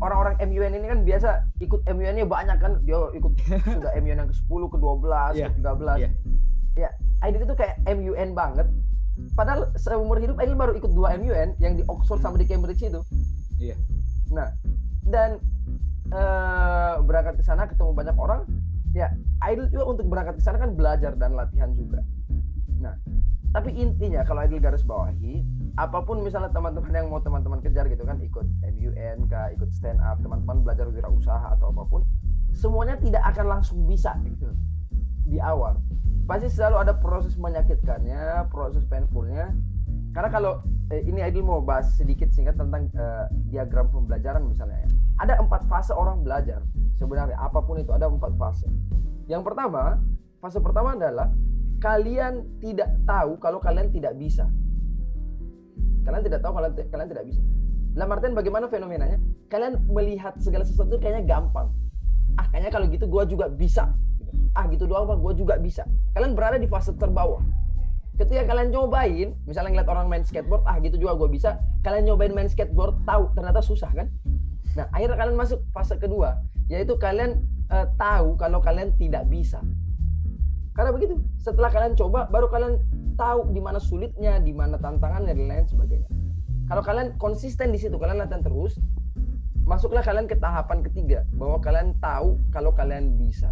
S2: orang-orang MUN ini kan biasa ikut MUN-nya banyak kan. Dia ikut sudah MUN yang ke-10, ke-12, ke-13. Ya, Aidil itu kayak MUN banget. Padahal seumur hidup Aidil baru ikut 2 MUN yang di Oxford sama di Cambridge itu.
S1: Iya.
S2: Nah, dan berangkat ke sana ketemu banyak orang. Ya, Aidil juga untuk berangkat ke sana kan belajar dan latihan juga. Nah, tapi intinya kalau Aidil garis bawahi, apapun misalnya teman-teman yang mau teman-teman kejar gitu kan, ikut MUN kah, ikut stand up, teman-teman belajar wirausaha atau apapun, semuanya tidak akan langsung bisa gitu di awal. Pasti selalu ada proses menyakitkannya, proses painfulnya. Karena kalau ini Aidil mau bahas sedikit singkat tentang diagram pembelajaran misalnya ya. Ada 4 fase orang belajar. Sebenarnya apapun itu ada 4 fase. Yang pertama, fase pertama adalah kalian tidak tahu kalau kalian tidak bisa. Kalian tidak tahu kalau kalian tidak bisa. Dalam artian bagaimana fenomenanya? Kalian melihat segala sesuatu kayaknya gampang. Kayaknya kalau gitu gue juga bisa. Gitu doang gue juga bisa. Kalian berada di fase terbawah. Ketika kalian nyobain, misalnya ngeliat orang main skateboard, gitu juga gue bisa. Kalian nyobain main skateboard, tahu ternyata susah kan? Nah, akhirnya kalian masuk fase kedua, yaitu kalian tahu kalau kalian tidak bisa. Karena begitu, setelah kalian coba, baru kalian tahu di mana sulitnya, di mana tantangannya, dan lain sebagainya. Kalau kalian konsisten di situ, kalian latihan terus, masuklah kalian ke tahapan ketiga, bahwa kalian tahu kalau kalian bisa.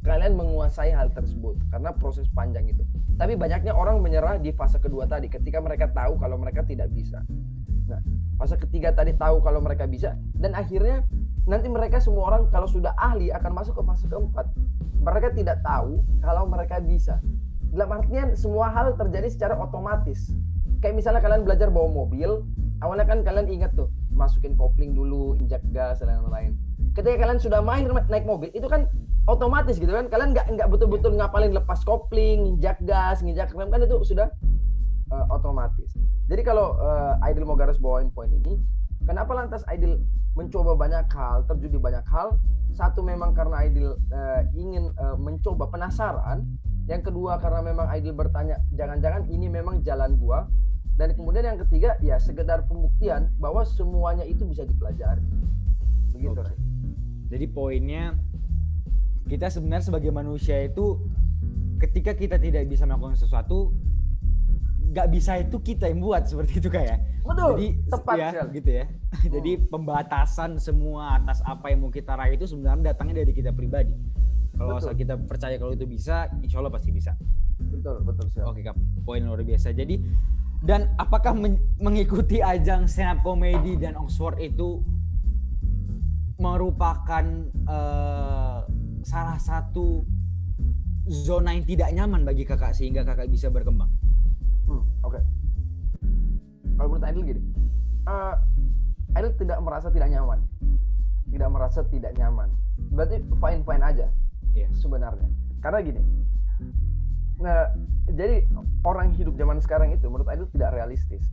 S2: Kalian menguasai hal tersebut karena proses panjang itu. Tapi banyaknya orang menyerah di fase kedua tadi ketika mereka tahu kalau mereka tidak bisa. Nah, fase ketiga tadi tahu kalau mereka bisa, dan akhirnya nanti mereka semua orang kalau sudah ahli akan masuk ke fase keempat. Mereka tidak tahu kalau mereka bisa. Dalam artian semua hal terjadi secara otomatis. Kayak misalnya kalian belajar bawa mobil, awalnya kan kalian ingat tuh, masukin kopling dulu, injak gas dan lain-lain. Ketika kalian sudah mahir naik mobil, itu kan otomatis gitu kan. Kalian nggak betul-betul ngapalin lepas kopling, injak gas, nginjak rem, kan itu sudah otomatis. Jadi kalau Aidil mau garis bawain poin ini, kenapa lantas Aidil mencoba banyak hal, terjun di banyak hal? Satu memang karena Aidil ingin mencoba, penasaran. Yang kedua karena memang Aidil bertanya, jangan-jangan ini memang jalan gua. Dan kemudian yang ketiga ya sekedar pembuktian bahwa semuanya itu bisa dipelajari. Begitu.
S1: Okay. Jadi poinnya, kita sebenarnya sebagai manusia itu ketika kita tidak bisa melakukan sesuatu, nggak bisa itu kita yang buat, seperti itu kayak.
S2: Betul.
S1: Jadi
S2: tepat
S1: ya, gitu ya. Jadi pembatasan semua atas apa yang mau kita raih itu sebenarnya datangnya dari kita pribadi. Kalau asal kita percaya kalau itu bisa, insya Allah pasti bisa.
S2: Betul sih.
S1: Oke Kak, poin luar biasa. Jadi, dan apakah mengikuti ajang stand up comedy dan Oxford itu merupakan salah satu zona yang tidak nyaman bagi kakak sehingga kakak bisa berkembang?
S2: Oke. Kalau menurut Aidil gini, Aidil tidak merasa tidak nyaman. Berarti fine aja. Sebenarnya. Karena gini. Nah, jadi orang hidup zaman sekarang itu menurut Aidil tidak realistis.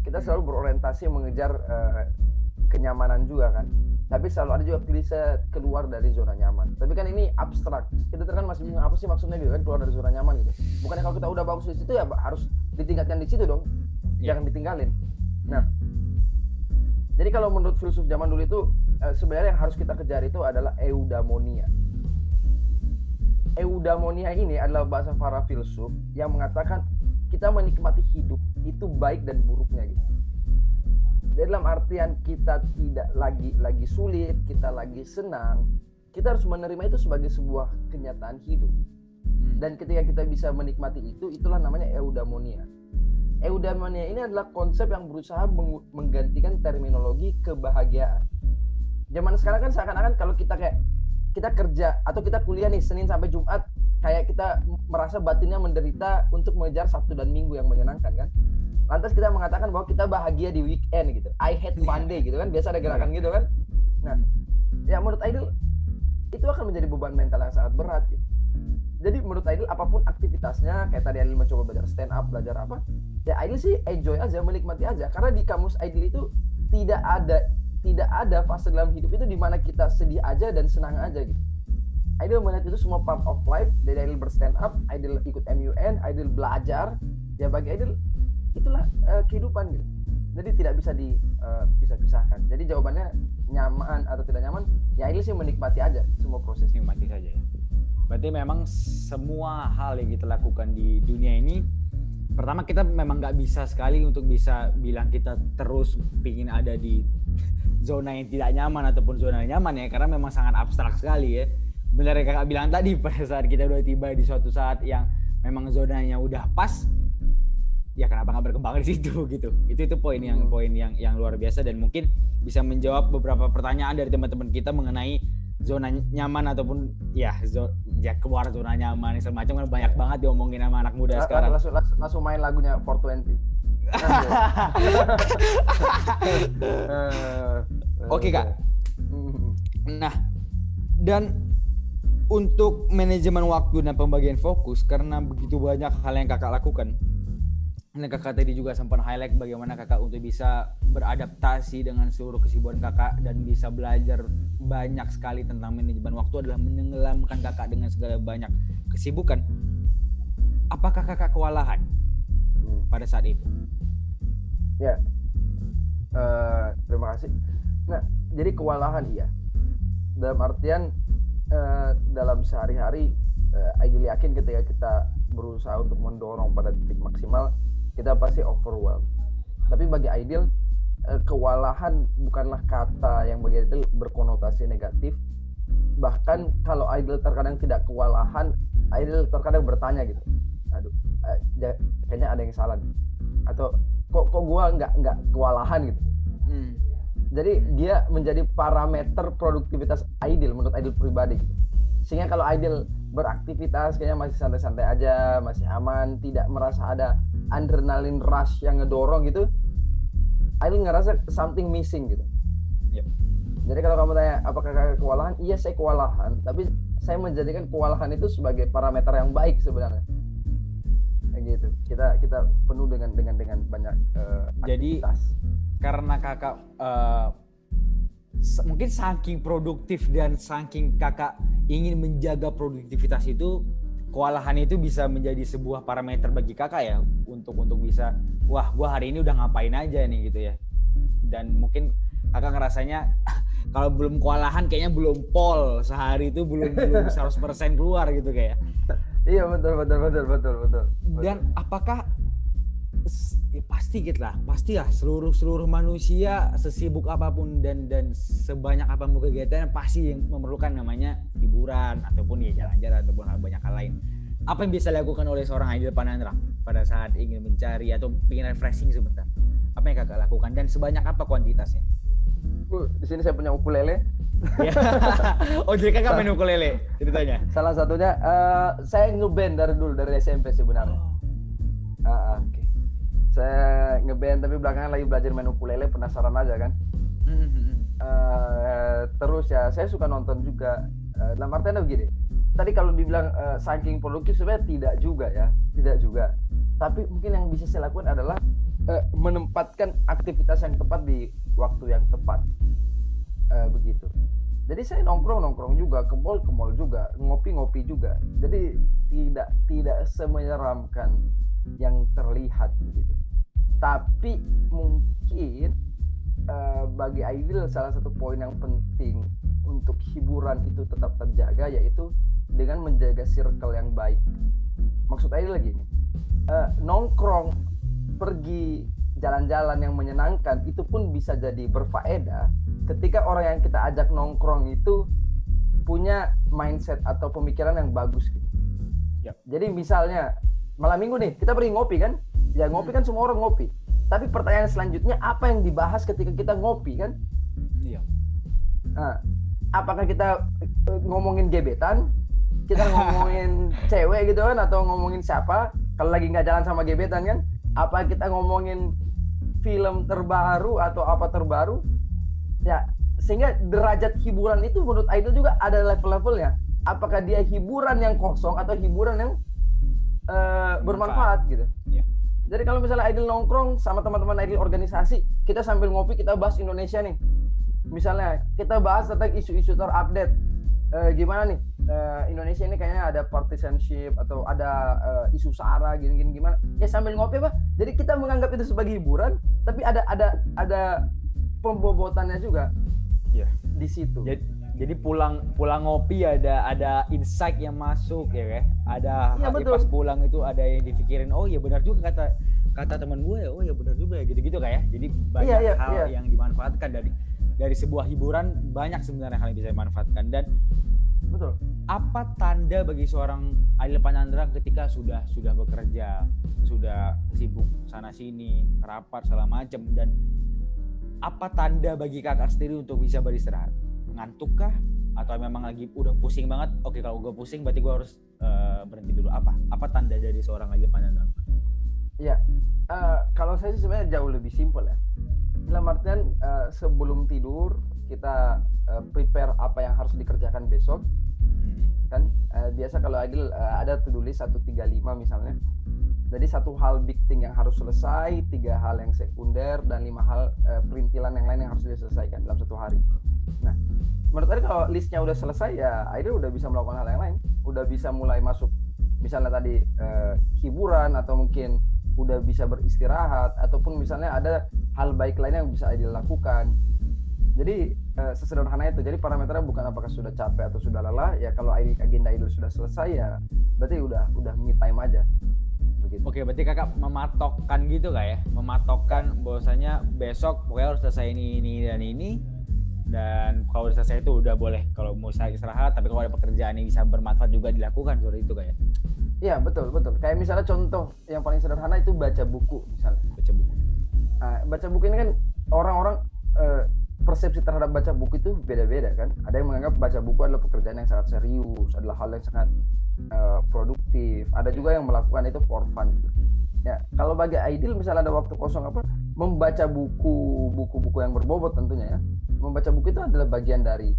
S2: Kita selalu berorientasi mengejar kenyamanan juga kan. Tapi selalu ada juga klise keluar dari zona nyaman. Tapi kan ini abstrak. Kita kan masih bingung apa sih maksudnya gitu kan, keluar dari zona nyaman gitu. Bukannya kalau kita udah bagus di situ ya harus ditingkatkan di situ dong. Jangan ditinggalin. Nah, jadi kalau menurut filsuf zaman dulu itu sebenarnya yang harus kita kejar itu adalah eudaimonia. Eudaimonia ini adalah bahasa para filsuf yang mengatakan kita menikmati hidup itu baik dan buruknya gitu. dalam artian kita tidak lagi sulit, kita lagi senang, kita harus menerima itu sebagai sebuah kenyataan hidup. Dan ketika kita bisa menikmati itu, itulah namanya eudaimonia. Eudaimonia ini adalah konsep yang berusaha menggantikan terminologi kebahagiaan. Zaman sekarang kan seakan-akan kalau kita kerja atau kita kuliah nih Senin sampai Jumat, kayak kita merasa batinnya menderita untuk mengejar Sabtu dan Minggu yang menyenangkan kan. Lantas kita mengatakan bahwa kita bahagia di weekend gitu. I hate Monday gitu kan, biasa ada gerakan gitu kan. Nah, ya menurut Aidil itu akan menjadi beban mental yang sangat berat gitu. Jadi menurut Aidil apapun aktivitasnya, kayak tadi Aidil mencoba belajar stand up, belajar apa, ya Aidil sih enjoy aja, menikmati aja. Karena di kamus Aidil itu tidak ada fase dalam hidup itu di mana kita sedih aja dan senang aja gitu. Aidil melihat itu semua part of life. Dari Aidil berstand up, Aidil ikut MUN, Aidil belajar. Ya bagi Aidil itulah kehidupan gitu. Jadi tidak bisa dipisah-pisahkan. Jadi jawabannya nyaman atau tidak nyaman, ya Aidil sih menikmati aja semua proses.
S1: Nikmati saja ya. Berarti memang semua hal yang kita lakukan di dunia ini, pertama kita memang nggak bisa sekali untuk bisa bilang kita terus pingin ada di zona yang tidak nyaman ataupun zona yang nyaman ya, karena memang sangat abstrak sekali ya. Benar yang kakak bilang tadi, pada saat kita udah tiba di suatu saat yang memang zonanya udah pas, ya kenapa nggak berkembang di situ gitu. Itu poin yang luar biasa, dan mungkin bisa menjawab beberapa pertanyaan dari teman-teman kita mengenai zona nyaman ataupun ya keluar zona nyaman segala macam, kan banyak banget diomongin sama anak muda sekarang.
S2: Langsung main lagunya 420.
S1: Oke Kak. Nah, dan untuk manajemen waktu dan pembagian fokus, karena begitu banyak hal yang kakak lakukan, ini kakak tadi juga sempat highlight bagaimana kakak untuk bisa beradaptasi dengan seluruh kesibukan kakak dan bisa belajar banyak sekali tentang manajemen waktu adalah menenggelamkan kakak dengan segala banyak kesibukan. Apakah kakak kewalahan pada saat itu?
S2: Ya, terima kasih. Nah, jadi kewalahan iya. Dalam artian dalam sehari-hari, Aidil yakin ketika kita berusaha untuk mendorong pada titik maksimal, kita pasti overwhelmed. Tapi bagi Aidil, kewalahan bukanlah kata yang bagi Aidil berkonotasi negatif. Bahkan kalau Aidil terkadang tidak kewalahan, Aidil terkadang bertanya gitu, aduh, kayaknya ada yang salah nih. Atau kok gua nggak kewalahan gitu. Jadi dia menjadi parameter produktivitas Aidil menurut Aidil pribadi gitu. Sehingga kalau Aidil beraktivitas kayaknya masih santai-santai aja, masih aman, tidak merasa ada adrenalin rush yang ngedorong gitu, Aidil ngerasa something missing gitu.
S1: Yep.
S2: Jadi kalau kamu tanya apakah kakak kewalahan, iya saya kewalahan, tapi saya menjadikan kewalahan itu sebagai parameter yang baik sebenarnya. Kayak gitu. Kita penuh dengan banyak aktivitas.
S1: Jadi karena kakak mungkin saking produktif dan saking kakak ingin menjaga produktivitas itu, kewalahan itu bisa menjadi sebuah parameter bagi kakak ya untuk bisa, wah gua hari ini udah ngapain aja nih gitu ya. Dan mungkin kakak ngerasanya kalau belum kewalahan kayaknya belum pol, sehari itu belum 100% keluar gitu kayak.
S2: Iya betul.
S1: Dan apakah pasti seluruh manusia sesibuk apapun dan sebanyak apapun kegiatan pasti yang memerlukan namanya hiburan ataupun ya jalan-jalan ataupun banyak hal lain. Apa yang bisa dilakukan oleh seorang Aidil Panandra pada saat ingin mencari atau ingin refreshing sebentar? Apa yang kakak lakukan dan sebanyak apa kuantitasnya?
S2: Di sini saya punya ukulele.
S1: Oh jadi kakak main ukulele ceritanya?
S2: Salah satunya saya ngeband dari SMP sebenarnya.
S1: Oke.
S2: Saya ngeband tapi belakangan lagi belajar main ukulele, penasaran aja kan. Terus ya saya suka nonton juga. Dalam artinya begini, tadi kalau dibilang saking produktif sebenarnya tidak juga. Tapi mungkin yang bisa saya lakukan adalah menempatkan aktivitas yang tepat di waktu yang tepat. Begitu. Jadi saya nongkrong juga, ke mall juga, ngopi juga. Jadi tidak semenyeramkan yang terlihat begitu. Tapi mungkin bagi Aidil salah satu poin yang penting untuk hiburan itu tetap terjaga yaitu dengan menjaga circle yang baik. Maksud Aidil lagi nih, nongkrong, pergi jalan-jalan yang menyenangkan itu pun bisa jadi berfaedah ketika orang yang kita ajak nongkrong itu punya mindset atau pemikiran yang bagus gitu.
S1: Yap.
S2: Jadi misalnya malam minggu nih kita pergi ngopi kan, ya ngopi kan semua orang ngopi. Tapi pertanyaan selanjutnya apa yang dibahas ketika kita ngopi kan?
S1: Iya.
S2: Nah, apakah kita ngomongin gebetan, kita ngomongin cewek gitu kan, atau ngomongin siapa? Kalau lagi nggak jalan sama gebetan kan? Apa kita ngomongin film terbaru atau apa terbaru? Ya, sehingga derajat hiburan itu menurut Idol juga ada level-levelnya. Apakah dia hiburan yang kosong atau hiburan yang bermanfaat gitu?
S1: Iya.
S2: Jadi kalau misalnya Idol nongkrong sama teman-teman Idol organisasi, kita sambil ngopi kita bahas Indonesia nih. Misalnya kita bahas tentang isu-isu terupdate. Gimana nih Indonesia ini kayaknya ada partisanship atau ada isu SARA gini-gini gimana? Ya sambil ngopi apa? Jadi kita menganggap itu sebagai hiburan, tapi ada pembobotannya juga.
S1: Iya.
S2: Di situ.
S1: Jadi pulang ngopi ada insight yang masuk ya kan? Ada
S2: Ya, betul.
S1: pas pulang itu ada yang dipikirin, oh ya benar juga kata teman gue ya, oh ya benar juga ya gitu-gitu kayak. Jadi banyak hal yang dimanfaatkan dari sebuah hiburan, banyak sebenarnya hal yang bisa dimanfaatkan. Dan
S2: betul.
S1: apa tanda bagi seorang Idol Panandra ketika sudah bekerja, sudah sibuk sana sini, rapat segala macam, dan apa tanda bagi kakak sendiri untuk bisa beristirahat? Ngantuk kah? Atau memang lagi udah pusing banget? Oke, kalau gue pusing berarti gue harus berhenti dulu. Apa tanda dari seorang Idol Panandra?
S2: Ya, kalau saya sih sebenarnya jauh lebih simpel ya. Dalam artian sebelum tidur kita prepare apa yang harus dikerjakan besok. Kan biasa kalau Idol ada to-do list 135 misalnya. Jadi satu hal big thing yang harus selesai, 3 hal yang sekunder, dan 5 hal perintilan yang lain yang harus diselesaikan dalam satu hari. Nah, menurut saya kalau listnya udah selesai ya Idol udah bisa melakukan hal yang lain, udah bisa mulai masuk misalnya tadi hiburan, atau mungkin udah bisa beristirahat, ataupun misalnya ada hal baik lain yang bisa Idol lakukan. Jadi sesederhana itu. Jadi parameternya bukan apakah sudah capek atau sudah lelah. Ya kalau agenda Idol sudah selesai ya berarti udah me time aja. Begitu.
S1: Oke, berarti kakak mematokkan gitu kak ya? Mematokkan bahwasanya besok pokoknya harus selesai ini dan ini. Dan kalau udah selesai itu udah boleh. Kalau mau istirahat, tapi kalau ada pekerjaan yang bisa bermanfaat juga dilakukan seperti itu kak ya?
S2: Iya, betul. Kayak misalnya contoh yang paling sederhana itu baca buku misalnya.
S1: Baca buku.
S2: Baca buku ini kan orang-orang persepsi terhadap baca buku itu beda-beda kan. Ada yang menganggap baca buku adalah pekerjaan yang sangat serius, adalah hal yang sangat produktif. Ada juga yang melakukan itu for fun. Ya, kalau bagi Idol misalnya ada waktu kosong membaca buku-buku yang berbobot tentunya ya. Membaca buku itu adalah bagian dari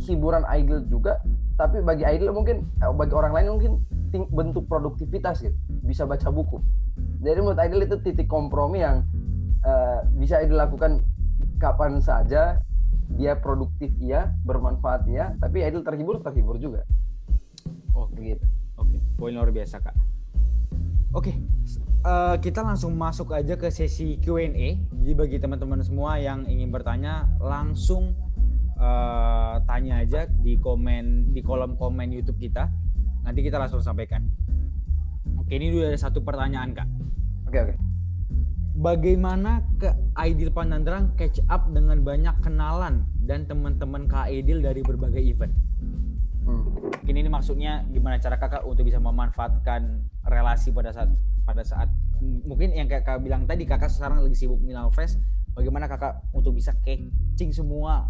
S2: hiburan Idol juga, tapi bagi Idol mungkin bagi orang lain mungkin bentuk produktivitas gitu. Bisa baca buku. Jadi menurut Idol itu titik kompromi yang bisa Idol lakukan kapan saja. Dia produktif iya, bermanfaat iya, tapi Idol terhibur juga. Begitu.
S1: Oke, poin luar biasa kak. Oke, kita langsung masuk aja ke sesi Q&A. Jadi bagi teman-teman semua yang ingin bertanya, langsung tanya aja di kolom komen YouTube kita. Nanti kita langsung sampaikan. Oke, ini udah ada satu pertanyaan kak.
S2: Oke.
S1: Bagaimana ke Idol Panandrang catch up dengan banyak kenalan dan teman-teman Kak Idol dari berbagai event? Ini maksudnya gimana cara kakak untuk bisa memanfaatkan relasi pada saat mungkin yang kakak bilang tadi, kakak sekarang lagi sibuk Milano Fest, bagaimana kakak untuk bisa catching semua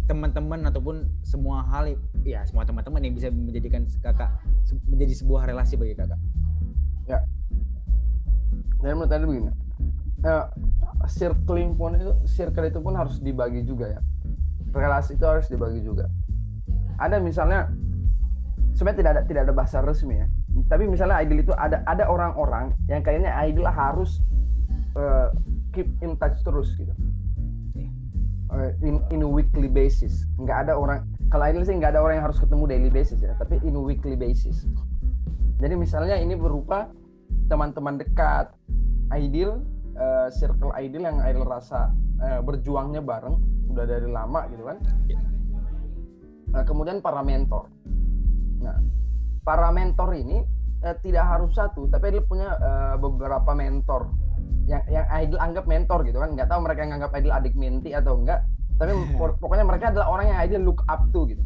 S1: teman-teman ataupun semua hal ya, semua teman-teman yang bisa menjadikan kakak menjadi sebuah relasi bagi kakak?
S2: Ya. Jadi menurut saya begini, circle itu pun harus dibagi juga ya. Relasi itu harus dibagi juga. Ada misalnya sebenarnya tidak ada bahasa resmi ya. Tapi misalnya Idol itu ada orang-orang yang kayaknya Idol harus keep in touch terus gitu. In a weekly basis. Nggak ada orang, kalau Idol sih nggak ada orang yang harus ketemu daily basis ya, tapi in a weekly basis. Jadi misalnya ini berupa teman-teman dekat Idol, circle Idol yang Idol rasa berjuangnya bareng udah dari lama gitu kan. Kemudian para mentor. Nah, para mentor ini tidak harus satu, tapi Aidil punya beberapa mentor yang Aidil anggap mentor gitu kan. Nggak tahu mereka yang anggap Aidil adik menti atau enggak, tapi pokoknya mereka adalah orang yang Aidil look up to gitu.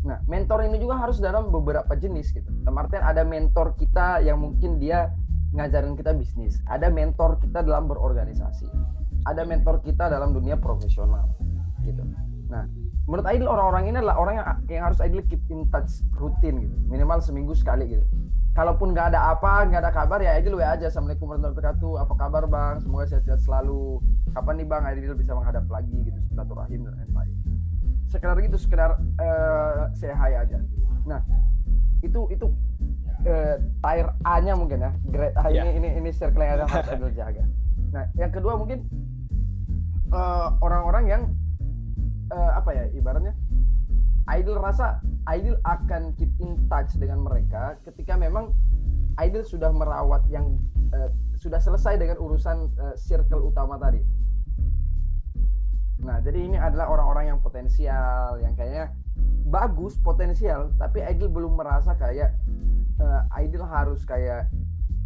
S2: Nah, mentor ini juga harus dalam beberapa jenis gitu. Dalam artian ada mentor kita yang mungkin dia ngajarin kita bisnis, ada mentor kita dalam berorganisasi, ada mentor kita dalam dunia profesional gitu. Nah, menurut Aidil orang-orang ini adalah orang yang harus Aidil keep in touch rutin gitu, minimal seminggu sekali gitu. Kalaupun nggak ada apa, nggak ada kabar, ya Aidil WA aja, Assalamualaikum warahmatullahi wabarakatuh, apa kabar bang, semoga sehat-sehat selalu, kapan nih bang Aidil bisa menghadap lagi gitu, silaturahim dan lain-lain. Sekedar gitu, sekedar say hi aja. Nah, itu tier A-nya mungkin ya, grade A ini circle yang harus Aidil jaga. Nah, yang kedua mungkin orang-orang yang ibaratnya Aidil rasa Aidil akan keep in touch dengan mereka ketika memang Aidil sudah merawat yang sudah selesai dengan urusan circle utama tadi. Nah, jadi ini adalah orang-orang yang potensial, yang kayaknya bagus, potensial, tapi Aidil belum merasa kayak Aidil harus kayak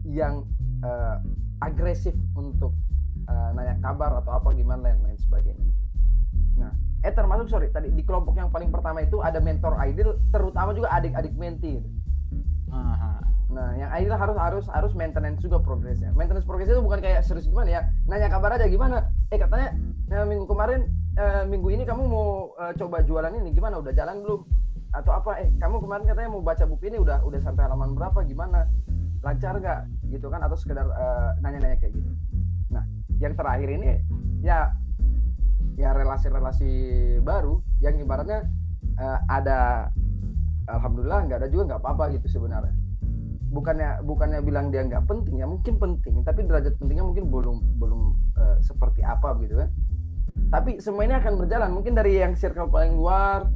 S2: yang agresif untuk nanya kabar atau apa gimana lain sebagainya. Nah, termasuk tadi di kelompok yang paling pertama itu ada mentor Aidil, terutama juga adik-adik menti. Nah, yang Aidil harus maintenance juga progresnya. Maintenance progresnya itu bukan kayak serius gimana ya, nanya kabar aja gimana. Katanya minggu kemarin, minggu ini kamu mau coba jualan ini gimana? Udah jalan belum? Atau apa? Kamu kemarin katanya mau baca buku ini udah sampai halaman berapa? Gimana? Lancar nggak? Gitu kan? Atau sekedar nanya-nanya kayak gitu. Nah, yang terakhir ini ya relasi-relasi baru yang ibaratnya ada, alhamdulillah, nggak ada juga nggak apa-apa gitu sebenarnya. Bukannya bilang dia nggak penting, ya mungkin penting, tapi derajat pentingnya mungkin belum seperti apa begitu kan. Tapi semua ini akan berjalan, mungkin dari yang circle paling luar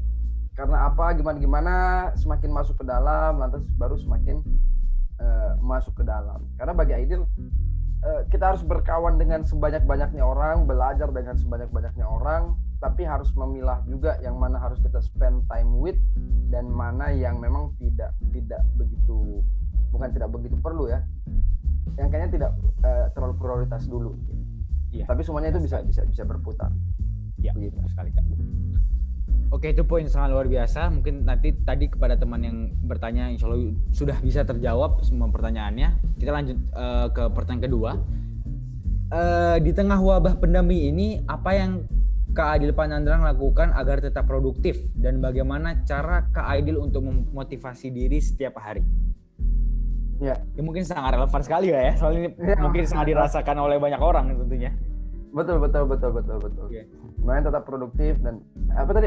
S2: karena apa gimana semakin masuk ke dalam, lantas baru semakin masuk ke dalam. Karena bagi Aidil kita harus berkawan dengan sebanyak-banyaknya orang, belajar dengan sebanyak-banyaknya orang, tapi harus memilah juga yang mana harus kita spend time with dan mana yang memang tidak begitu, bukan tidak begitu perlu ya, yang kayaknya tidak terlalu prioritas dulu. Iya, tapi semuanya itu bisa berputar.
S1: Iya, begitu sekali Kak. Oke, itu poin sangat luar biasa. Mungkin nanti tadi kepada teman yang bertanya, insya Allah sudah bisa terjawab semua pertanyaannya. Kita lanjut ke pertanyaan kedua. Di tengah wabah pandemi ini, apa yang Kak Aidil Panandrang lakukan agar tetap produktif? Dan bagaimana cara Kak Aidil untuk memotivasi diri setiap hari?
S2: Ya.
S1: Ini mungkin sangat relevan sekali ya, soalnya ini mungkin sangat dirasakan oleh banyak orang tentunya. Betul.
S2: Okay. Bagaimana tetap produktif dan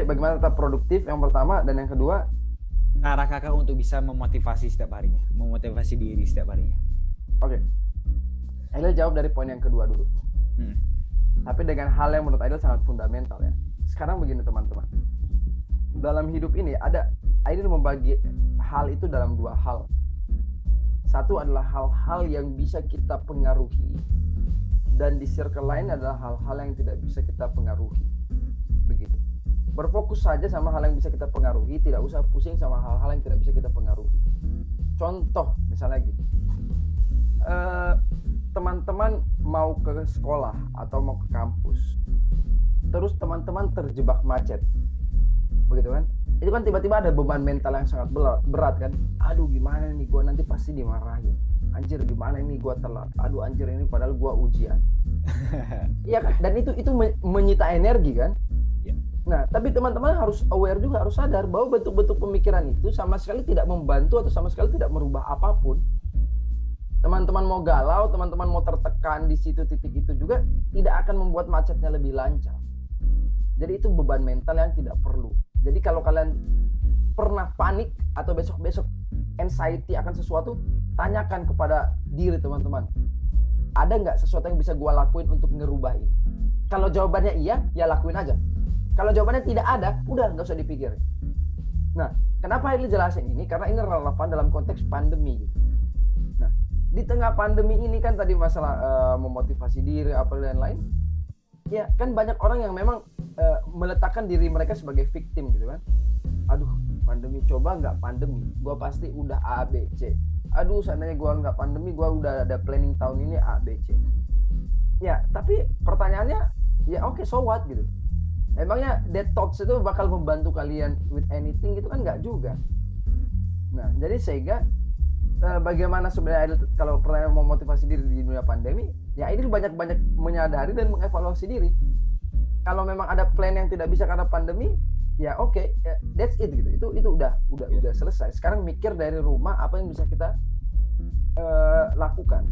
S2: bagaimana tetap produktif yang pertama, dan yang kedua
S1: cara kakak untuk bisa memotivasi setiap harinya, memotivasi diri setiap harinya.
S2: Oke. Aidil jawab dari poin yang kedua dulu. Tapi dengan hal yang menurut Aidil sangat fundamental ya. Sekarang begini teman-teman. Dalam hidup ini Aidil membagi hal itu dalam dua hal. Satu adalah hal-hal yang bisa kita pengaruhi, dan di circle lain adalah hal-hal yang tidak bisa kita pengaruhi. Begitu. Berfokus saja sama hal yang bisa kita pengaruhi, tidak usah pusing sama hal-hal yang tidak bisa kita pengaruhi. Contoh misalnya gitu. Teman-teman mau ke sekolah atau mau ke kampus, terus teman-teman terjebak macet. Begitu kan? Itu kan tiba-tiba ada beban mental yang sangat berat kan. Aduh gimana nih, gue nanti pasti dimarahin. Anjir gimana ini, gue telat. Aduh anjir ini padahal gue ujian. Iya kan? Dan itu menyita energi kan.
S1: Ya.
S2: Nah tapi teman-teman harus aware juga, harus sadar bahwa bentuk-bentuk pemikiran itu sama sekali tidak membantu atau sama sekali tidak merubah apapun. Teman-teman mau galau, teman-teman mau tertekan di situ titik itu juga tidak akan membuat macetnya lebih lancar. Jadi itu beban mental yang tidak perlu. Jadi kalau kalian pernah panik atau besok-besok anxiety akan sesuatu, tanyakan kepada diri teman-teman. Ada nggak sesuatu yang bisa gue lakuin untuk ngerubah ini? Kalau jawabannya iya, ya lakuin aja. Kalau jawabannya tidak ada, udah nggak usah dipikir. Nah, kenapa ini jelasin ini? Karena ini relevan dalam konteks pandemi. Nah, di tengah pandemi ini kan tadi masalah memotivasi diri, apa dan lain. Ya kan banyak orang yang memang meletakkan diri mereka sebagai victim gitu kan. Aduh pandemi, coba nggak pandemi, gue pasti udah A, B, C. Aduh, seandainya gue nggak pandemi, gue udah ada planning tahun ini A, B, C. Ya, tapi pertanyaannya, ya oke, so what gitu. Emangnya that thoughts itu bakal membantu kalian with anything gitu kan? Nggak juga. Nah, jadi sehingga bagaimana sebenarnya kalau pertanyaan mau motivasi diri di dunia pandemi, ya ini banyak-banyak menyadari dan mengevaluasi diri. Kalau memang ada plan yang tidak bisa karena pandemi, ya oke, that's it gitu. Itu udah selesai. Sekarang mikir dari rumah apa yang bisa kita lakukan.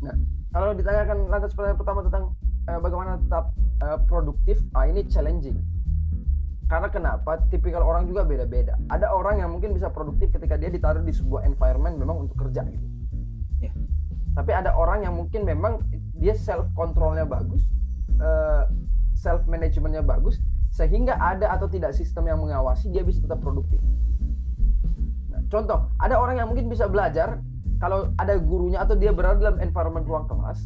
S2: Nah, kalau ditanyakan lantas pertanyaan pertama tentang bagaimana tetap produktif, ini challenging. Karena kenapa? Tipikal orang juga beda-beda. Ada orang yang mungkin bisa produktif ketika dia ditaruh di sebuah environment memang untuk kerja gitu.
S1: Yeah.
S2: Tapi ada orang yang mungkin memang dia self controlnya bagus, self managementnya bagus, sehingga ada atau tidak sistem yang mengawasi dia bisa tetap produktif. Nah, contoh, ada orang yang mungkin bisa belajar kalau ada gurunya atau dia berada dalam environment ruang kelas.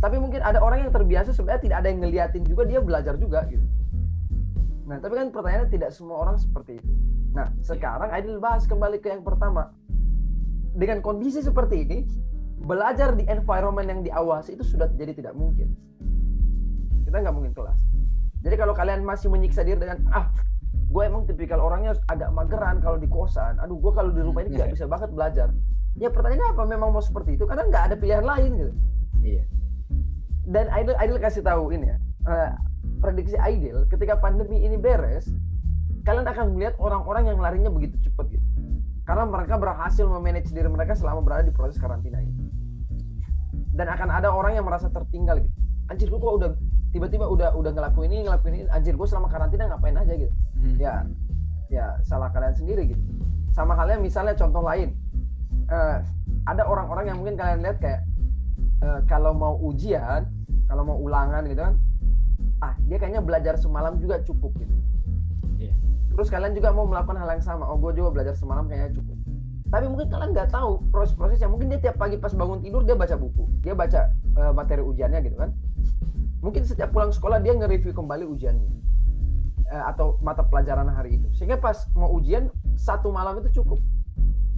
S2: Tapi mungkin ada orang yang terbiasa sebenarnya tidak ada yang ngeliatin juga, dia belajar juga gitu. Nah, tapi kan pertanyaannya tidak semua orang seperti itu. Nah, sekarang Aidil bahas kembali ke yang pertama. Dengan kondisi seperti ini, belajar di environment yang diawasi itu sudah jadi tidak mungkin. Kita nggak mungkin kelas. Jadi kalau kalian masih menyiksa diri dengan gue emang tipikal orangnya agak mageran kalau di kosan, gue kalau di rumah ini nggak bisa banget belajar. Ya pertanyaannya apa? Memang mau seperti itu? Karena nggak ada pilihan lain gitu.
S1: Iya.
S2: Dan Aidil kasih tahu ini ya, prediksi Aidil ketika pandemi ini beres, kalian akan melihat orang-orang yang larinya begitu cepat gitu. Karena mereka berhasil memanage diri mereka selama berada di proses karantina ini. Dan akan ada orang yang merasa tertinggal gitu. Anjir, lu kok udah tiba-tiba udah ngelakuin ini, anjir gue selama karantina ngapain aja gitu. Ya salah kalian sendiri gitu. Sama halnya misalnya contoh lain, ada orang-orang yang mungkin kalian lihat kayak kalau mau ujian, kalau mau ulangan gitu kan, dia kayaknya belajar semalam juga cukup gitu. Terus kalian juga mau melakukan hal yang sama, gue juga belajar semalam kayaknya cukup. Tapi mungkin kalian nggak tahu proses-prosesnya. Mungkin dia tiap pagi pas bangun tidur dia baca buku, dia baca materi ujiannya gitu kan. Mungkin setiap pulang sekolah dia nge-review kembali ujiannya atau mata pelajaran hari itu. Sehingga pas mau ujian satu malam itu cukup.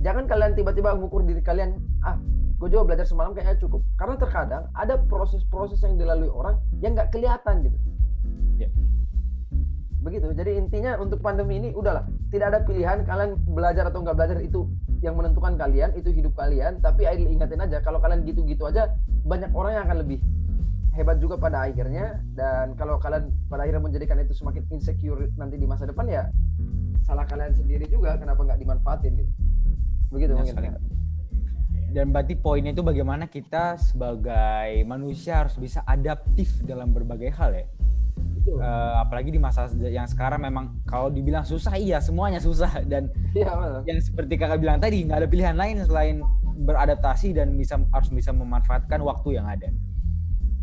S2: Jangan kalian tiba-tiba mengukur diri kalian, gue juga belajar semalam kayaknya cukup. Karena terkadang ada proses-proses yang dilalui orang yang nggak kelihatan gitu. Begitu. Jadi intinya untuk pandemi ini udahlah, tidak ada pilihan kalian belajar atau nggak belajar, itu yang menentukan kalian, itu hidup kalian. Tapi Aidil ingatin aja, kalau kalian gitu-gitu aja, banyak orang yang akan lebih hebat juga pada akhirnya. Dan kalau kalian pada akhirnya menjadikan itu semakin insecure nanti di masa depan, ya salah kalian sendiri juga, kenapa nggak dimanfaatin gitu. Begitu mungkin.
S1: Dan berarti poinnya itu bagaimana kita sebagai manusia harus bisa adaptif dalam berbagai hal ya. Apalagi di masa yang sekarang memang kalau dibilang susah, iya semuanya susah. Dan yang seperti kakak bilang tadi, nggak ada pilihan lain selain beradaptasi dan harus bisa memanfaatkan waktu yang ada.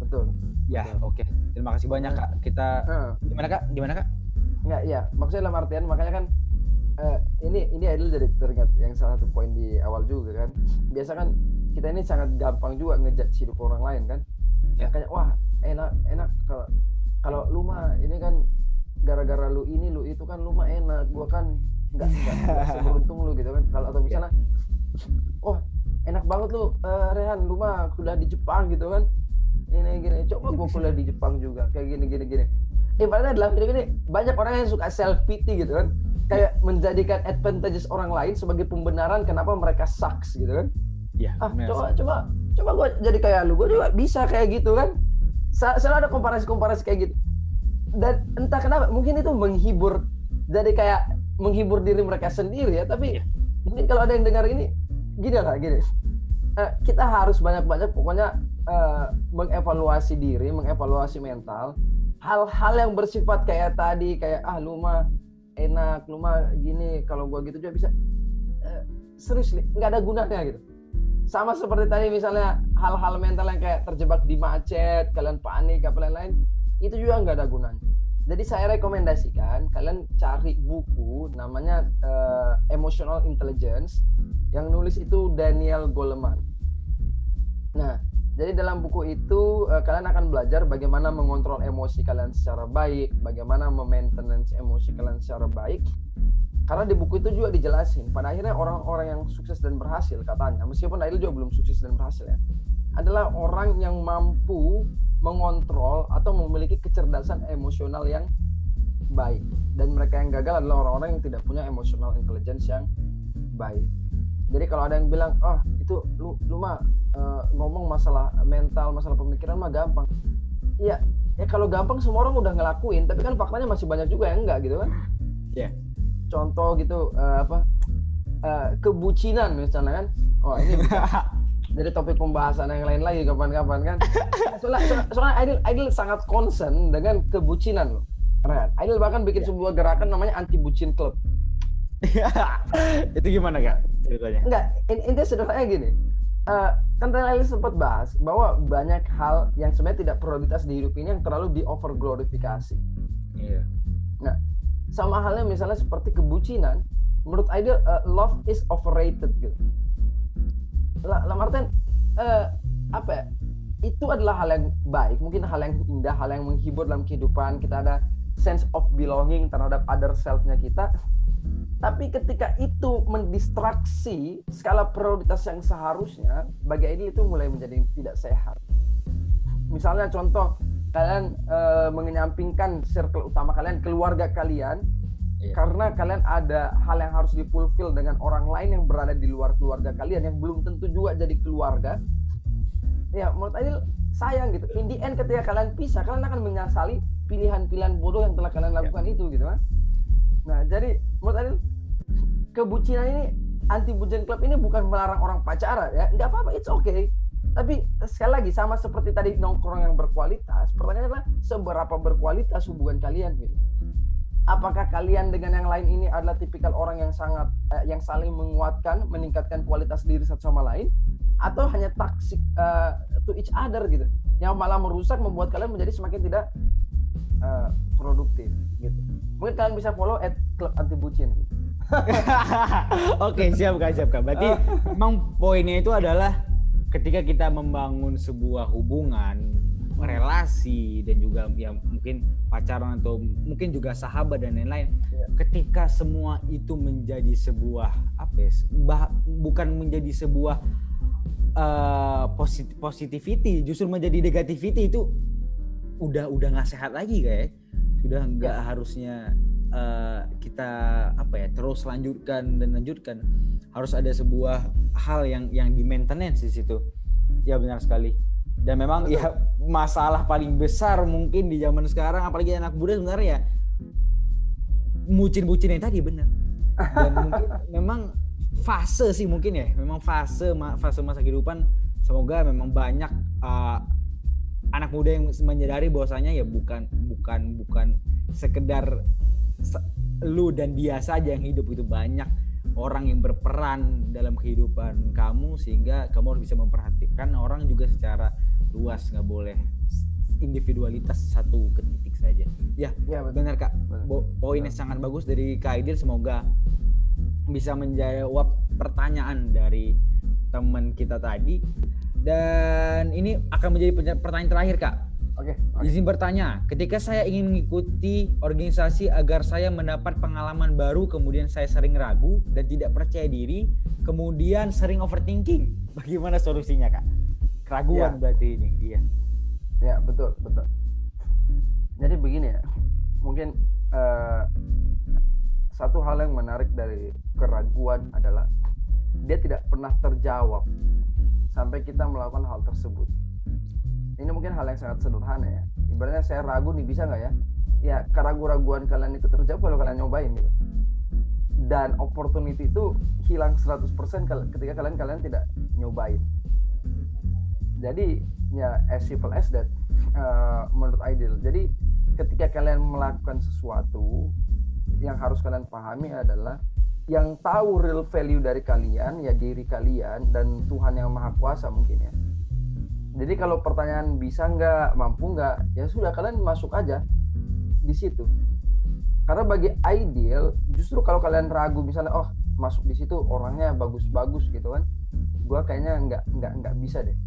S2: Betul.
S1: Ya, oke. Terima kasih banyak kak. Kita gimana kak?
S2: Nggak, iya. Maksudnya dalam artian makanya kan ini Aidil jadi teringat yang salah satu poin di awal juga kan. Biasa kan kita ini sangat gampang juga ngejudge hidup orang lain kan. Ya. Kayak wah enak kalau lu mah ini kan gara-gara lu ini lu itu kan lu mah enak, gua kan enggak seberuntung lu gitu kan. Kalau atau misalnya enak banget lu Rehan, lu mah kuliah di Jepang gitu kan. Ini gini, coba gua kuliah di Jepang juga kayak gini. Padahal dalam hidup ini banyak orang yang suka self pity gitu kan. Kayak menjadikan advantages orang lain sebagai pembenaran kenapa mereka sucks gitu kan. Iya. Coba gua jadi kayak lu, gua juga bisa kayak gitu kan. Selalu ada komparasi kayak gitu. Dan entah kenapa mungkin itu menghibur, jadi kayak menghibur diri mereka sendiri ya. Tapi mungkin kalau ada yang dengar ini gini. Kita harus banyak-banyak pokoknya mengevaluasi diri, mengevaluasi mental. Hal-hal yang bersifat kayak tadi, kayak lu mah enak, lu mah gini, kalau gua gitu juga bisa. Serius, nggak ada gunanya gitu. Sama seperti tadi misalnya hal-hal mental yang kayak terjebak di macet, kalian panik, apa lain-lain, itu juga nggak ada gunanya. Jadi saya rekomendasikan kalian cari buku namanya Emotional Intelligence, yang nulis itu Daniel Goleman. Nah, jadi dalam buku itu kalian akan belajar bagaimana mengontrol emosi kalian secara baik, bagaimana memaintenance emosi kalian secara baik, Karena di buku itu juga dijelasin, pada akhirnya orang-orang yang sukses dan berhasil katanya, meskipun Aidil juga belum sukses dan berhasil ya, adalah orang yang mampu mengontrol atau memiliki kecerdasan emosional yang baik. Dan mereka yang gagal adalah orang-orang yang tidak punya emotional intelligence yang baik. Jadi kalau ada yang bilang, oh itu lu mah ngomong masalah mental, masalah pemikiran mah gampang. Iya, ya kalau gampang semua orang udah ngelakuin, tapi kan faktanya masih banyak juga yang enggak gitu kan.
S1: Iya.
S2: Contoh gitu kebucinan misalnya kan. Oh ini bisa jadi topik pembahasan yang lain lagi kapan-kapan kan. Soalnya Aidil sangat concern dengan kebucinan loh. Aidil bahkan bikin sebuah gerakan namanya anti bucin club.
S1: Itu gimana Kak ceritanya?
S2: Enggak, intinya sederhananya gini. Kan tadi Aidil sempat bahas bahwa banyak hal yang sebenarnya tidak prioritas di hidup ini yang terlalu di over glorifikasi.
S1: Iya.
S2: Nah, sama halnya misalnya seperti kebucinan, menurut Aidil love is overrated gitu. Artian apa ya? Itu adalah hal yang baik, mungkin hal yang indah, hal yang menghibur dalam kehidupan. Kita ada sense of belonging terhadap other self-nya kita. Tapi ketika itu mendistraksi skala prioritas yang seharusnya, bagi Aidil itu mulai menjadi tidak sehat. Misalnya contoh, kalian mengenyampingkan circle utama kalian, keluarga kalian, karena kalian ada hal yang harus difulfill dengan orang lain yang berada di luar keluarga kalian yang belum tentu juga jadi keluarga. Ya menurut Aidil sayang gitu. In the end ketika kalian pisah, kalian akan menyesali pilihan-pilihan bodoh yang telah kalian lakukan itu gitu kan. Nah jadi menurut Aidil kebucinan ini, anti bucin club ini bukan melarang orang pacaran ya, nggak apa-apa, it's okay. Tapi sekali lagi sama seperti tadi nongkrong yang berkualitas, pertanyaannya adalah seberapa berkualitas hubungan kalian gitu. Apakah kalian dengan yang lain ini adalah tipikal orang yang sangat yang saling menguatkan, meningkatkan kualitas diri satu sama lain, atau hanya toxic to each other gitu, yang malah merusak, membuat kalian menjadi semakin tidak produktif gitu. Mungkin kalian bisa follow @club_anti-bucin.
S1: Oke, siap Kak. Berarti memang poinnya itu adalah ketika kita membangun sebuah hubungan, relasi, dan juga ya mungkin pacaran atau mungkin juga sahabat dan lain-lain, ketika semua itu menjadi sebuah bukan menjadi sebuah positivity, justru menjadi negativity, itu udah nggak sehat lagi kayak. Sudah nggak harusnya kita terus lanjutkan. Harus ada sebuah hal yang di maintenance di situ. Ya benar sekali. Dan memang ya masalah paling besar mungkin di zaman sekarang, apalagi anak muda sebenarnya, bucin-bucin yang tadi benar. Dan mungkin memang fase sih mungkin ya, memang fase masa kehidupan. Semoga memang banyak anak muda yang menyadari bahwasanya ya bukan sekedar lu dan dia saja yang hidup, itu banyak orang yang berperan dalam kehidupan kamu, sehingga kamu harus bisa memperhatikan orang juga secara luas, nggak boleh individualitas satu ke titik saja. Ya benar Kak. Poinnya sangat bagus dari Kak Aidil. Semoga bisa menjawab pertanyaan dari teman kita tadi. Dan ini akan menjadi pertanyaan terakhir Kak.
S2: Oke.
S1: Izin bertanya, ketika saya ingin mengikuti organisasi agar saya mendapat pengalaman baru, kemudian saya sering ragu dan tidak percaya diri, kemudian sering overthinking, bagaimana solusinya Kak? Keraguan berarti ini. Iya.
S2: Ya betul. Jadi begini ya, mungkin satu hal yang menarik dari keraguan adalah dia tidak pernah terjawab sampai kita melakukan hal tersebut. Ini mungkin hal yang sangat sederhana ya. Ibaratnya saya ragu nih, bisa nggak ya? Ya keraguan-raguan kalian itu terjawab kalau kalian nyobain gitu. Dan opportunity itu hilang 100% ketika kalian tidak nyobain. Jadi ya as simple as that menurut Aidil. Jadi ketika kalian melakukan sesuatu, yang harus kalian pahami adalah yang tahu real value dari kalian ya diri kalian dan Tuhan yang Maha Kuasa mungkin ya. Jadi kalau pertanyaan bisa nggak, mampu nggak, ya sudah kalian masuk aja di situ. Karena bagi Aidil, justru kalau kalian ragu misalnya, oh masuk di situ orangnya bagus-bagus gitu kan, gue kayaknya nggak bisa deh.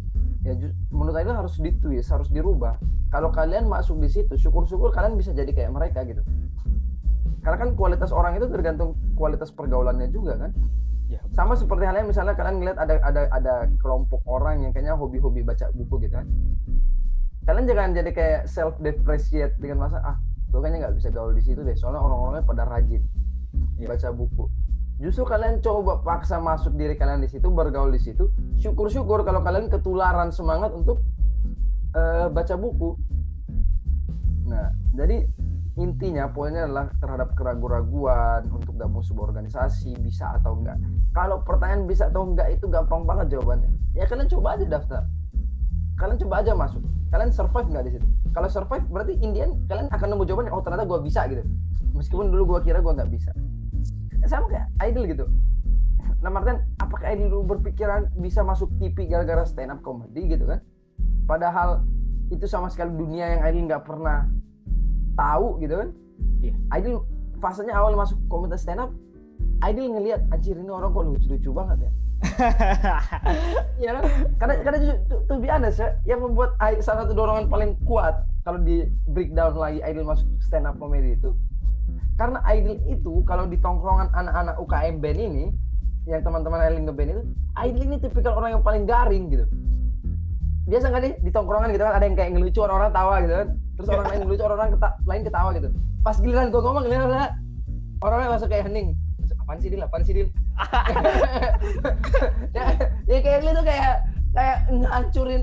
S2: Ya menurut Aidil harus ditwist, harus dirubah. Kalau kalian masuk di situ, syukur-syukur kalian bisa jadi kayak mereka gitu. Karena kan kualitas orang itu tergantung kualitas pergaulannya juga kan.
S1: Ya,
S2: Sama seperti halnya misalnya kalian ngeliat ada kelompok orang yang kayaknya hobi-hobi baca buku gitu kan. Kalian jangan jadi kayak self depreciate dengan masa gue kayaknya nggak bisa gaul di situ deh, soalnya orang-orangnya pada rajin baca buku. Justru kalian coba paksa masuk diri kalian di situ, bergaul di situ. Syukur-syukur kalau kalian ketularan semangat untuk baca buku. Nah, jadi intinya poinnya adalah terhadap keraguan-raguan untuk gabung sebuah organisasi, bisa atau enggak. Kalau pertanyaan bisa atau enggak itu gampang banget jawabannya. Ya kalian coba aja daftar. Kalian coba aja masuk. Kalian survive nggak di situ? Kalau survive berarti Indian kalian akan nemu jawabannya. Oh ternyata gue bisa gitu. Meskipun dulu gue kira gue nggak bisa. Sama kayak Idol gitu. Nah Martin, apakah Idol dulu berpikiran bisa masuk TV gara-gara stand up comedy gitu kan? Padahal itu sama sekali dunia yang Idol nggak pernah tahu gitu kan. Idol fasenya awal masuk komunitas stand up, Idol ngelihat anjir ini orang kok lucu-lucu banget ya. Ya kan? Karena to be honest ya, yang membuat salah satu dorongan paling kuat kalau di breakdown lagi Idol masuk stand up comedy itu karena Idol itu kalau di tongkrongan anak-anak UKM band ini yang teman-teman Idol ngeband itu, Idol ini tipikal orang yang paling garing gitu. Biasa nggak nih di tongkrongan gitu kan ada yang kayak ngelucu orang-orang tawa gitu kan, terus orang lain ngelucu orang lain ketawa gitu. Pas giliran gue ngomong giliran orangnya langsung kayak hening. Apaan sih Dil? ya kayak gitu kayak ngancurin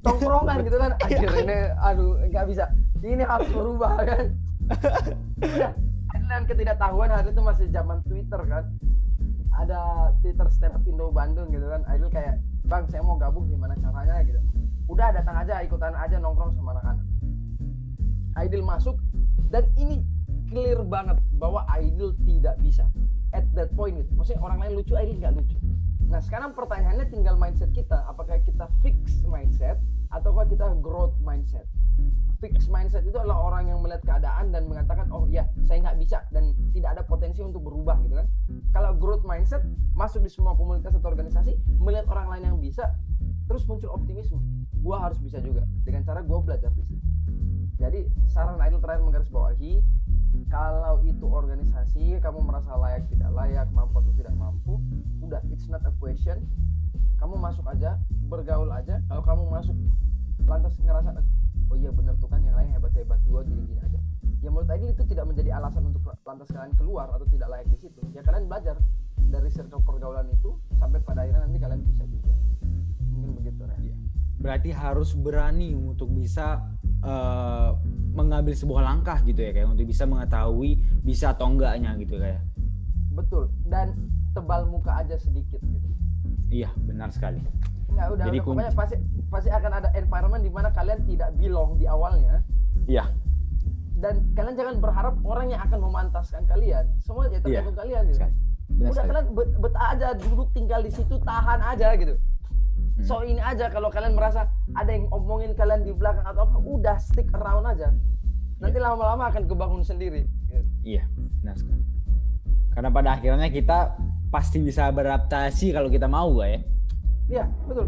S2: tongkrongan gitu kan. Anjir ini aduh nggak bisa. Ini harus berubah kan. Udah, dan ketidaktahuan hari itu masih zaman Twitter kan. Ada Twitter stand up Indo Bandung gitu kan. Idol kayak, "Bang, saya mau gabung gimana caranya?" gitu. Udah datang aja, ikutan aja nongkrong sama anak-anak. Idol masuk dan ini clear banget bahwa Idol tidak bisa at that point gitu. Maksudnya orang lain lucu, Idol nggak lucu. Nah sekarang pertanyaannya tinggal mindset kita. Apakah kita fix mindset ataukah kita growth mindset? Fix mindset itu adalah orang yang melihat keadaan dan mengatakan, oh iya saya nggak bisa dan tidak ada potensi untuk berubah gitu kan. Kalau growth mindset masuk di semua komunitas atau organisasi, melihat orang lain yang bisa, terus muncul optimisme. Gua harus bisa juga dengan cara gua belajar di situ. Jadi saran Idol terakhir menggarisbawahi, kalau itu organisasi kamu merasa layak tidak layak, mampu atau tidak mampu, udah it's not a question. Kamu masuk aja, bergaul aja. Kalau kamu masuk lantas ngerasa oh iya bener tuh kan yang lain hebat-hebat, gua gini-gini aja. Ya menurut Idol itu tidak menjadi alasan untuk lantas kalian keluar atau tidak layak di situ. Ya kalian belajar dari circle pergaulan itu sampai pada akhirnya nanti kalian bisa juga. Mungkin begitu ya.
S1: Berarti harus berani untuk bisa mengambil sebuah langkah gitu ya, kayak untuk bisa mengetahui bisa atau enggaknya gitu kayak.
S2: Betul, dan tebal muka aja sedikit gitu.
S1: Iya, benar sekali.
S2: Nggak, udah pokoknya pasti akan ada environment di mana kalian tidak belong di awalnya.
S1: Iya.
S2: Dan kalian jangan berharap orang yang akan memantaskan kalian. Semua ya tergantung kalian gitu. Benar udah sekali. Kalian betah aja, duduk tinggal di situ, tahan aja gitu. So ini aja kalau kalian merasa ada yang omongin kalian di belakang atau apa, udah stick around aja. Nanti lama-lama akan kebangun sendiri.
S1: Iya, benar sekali. Karena pada akhirnya kita pasti bisa beradaptasi kalau kita mau, gak ya?
S2: Iya, betul.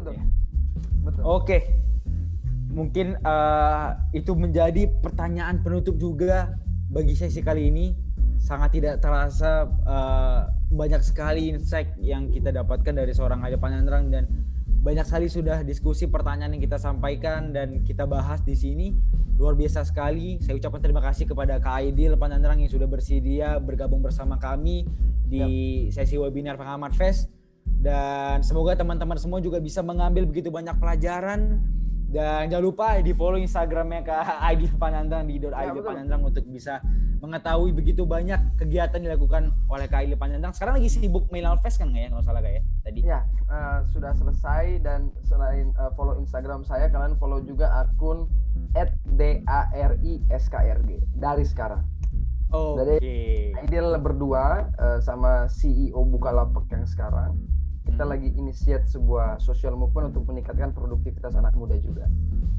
S2: Ya. Betul.
S1: Oke. Mungkin itu menjadi pertanyaan penutup juga bagi sesi kali ini. Sangat tidak terasa banyak sekali insight yang kita dapatkan dari seorang Aidil Panjandran dan banyak sekali sudah diskusi pertanyaan yang kita sampaikan dan kita bahas di sini. Luar biasa sekali. Saya ucapkan terima kasih kepada Kak Aidil Panjandran yang sudah bersedia bergabung bersama kami di sesi webinar Pengamat Fest. Dan semoga teman-teman semua juga bisa mengambil begitu banyak pelajaran. Dan jangan lupa di follow Instagramnya Kak Aidil Panjandran di @aidil panjandran untuk bisa mengetahui begitu banyak kegiatan dilakukan oleh Kak Aidil Panjandran. Sekarang lagi sibuk Milal Fest kan nggak ya, kalau salah kayak tadi? Ya,
S2: sudah selesai. Dan selain follow Instagram saya, kalian follow juga akun @dariskrg dari sekarang. Dari Aidil berdua sama CEO Bukalapak yang sekarang. Kita lagi initiate sebuah social movement untuk meningkatkan produktivitas anak muda juga.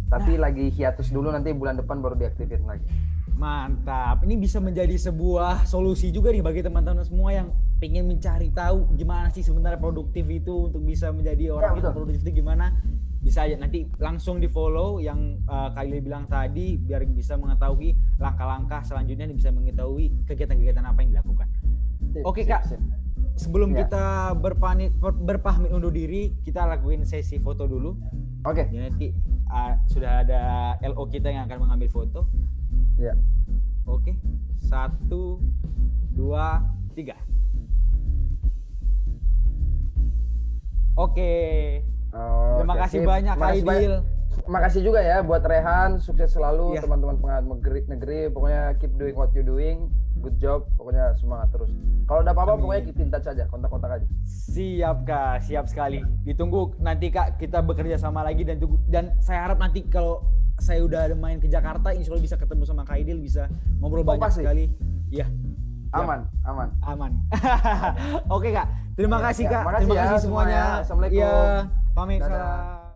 S2: Tapi lagi hiatus dulu, nanti bulan depan baru diaktifin lagi.
S1: Mantap. Ini bisa menjadi sebuah solusi juga nih bagi teman-teman semua yang pengen mencari tahu gimana sih sebenarnya produktif itu untuk bisa menjadi orang yang produktif itu gimana. bisa aja nanti langsung di follow yang Kak Ili bilang tadi biar bisa mengetahui langkah-langkah selanjutnya dan bisa mengetahui kegiatan-kegiatan apa yang dilakukan. Oke Kak, sebelum kita berpamit undur diri, kita lakuin sesi foto dulu.
S2: Oke.
S1: Jadi nanti sudah ada LO kita yang akan mengambil foto.
S2: Ya.
S1: Oke, 1, 2, 3. Oke. Terima kasih banyak Kak Idil.
S2: Makasih juga ya buat Rehan, sukses selalu teman-teman pengamat negeri. Pokoknya keep doing what you doing, good job. Pokoknya semangat terus. Kalau ada apa-apa pokoknya keep in touch aja, kontak-kontak aja.
S1: Siap Kak, siap sekali. Ditunggu nanti Kak kita bekerja sama lagi dan saya harap nanti kalau saya udah main ke Jakarta, insya Allah bisa ketemu sama Kak Idil, bisa ngobrol banyak sekali. Iya.
S2: Aman.
S1: Oke Kak, terima kasih Kak. Terima kasih semuanya.
S2: Assalamualaikum.
S1: Iya, pamit. Salam.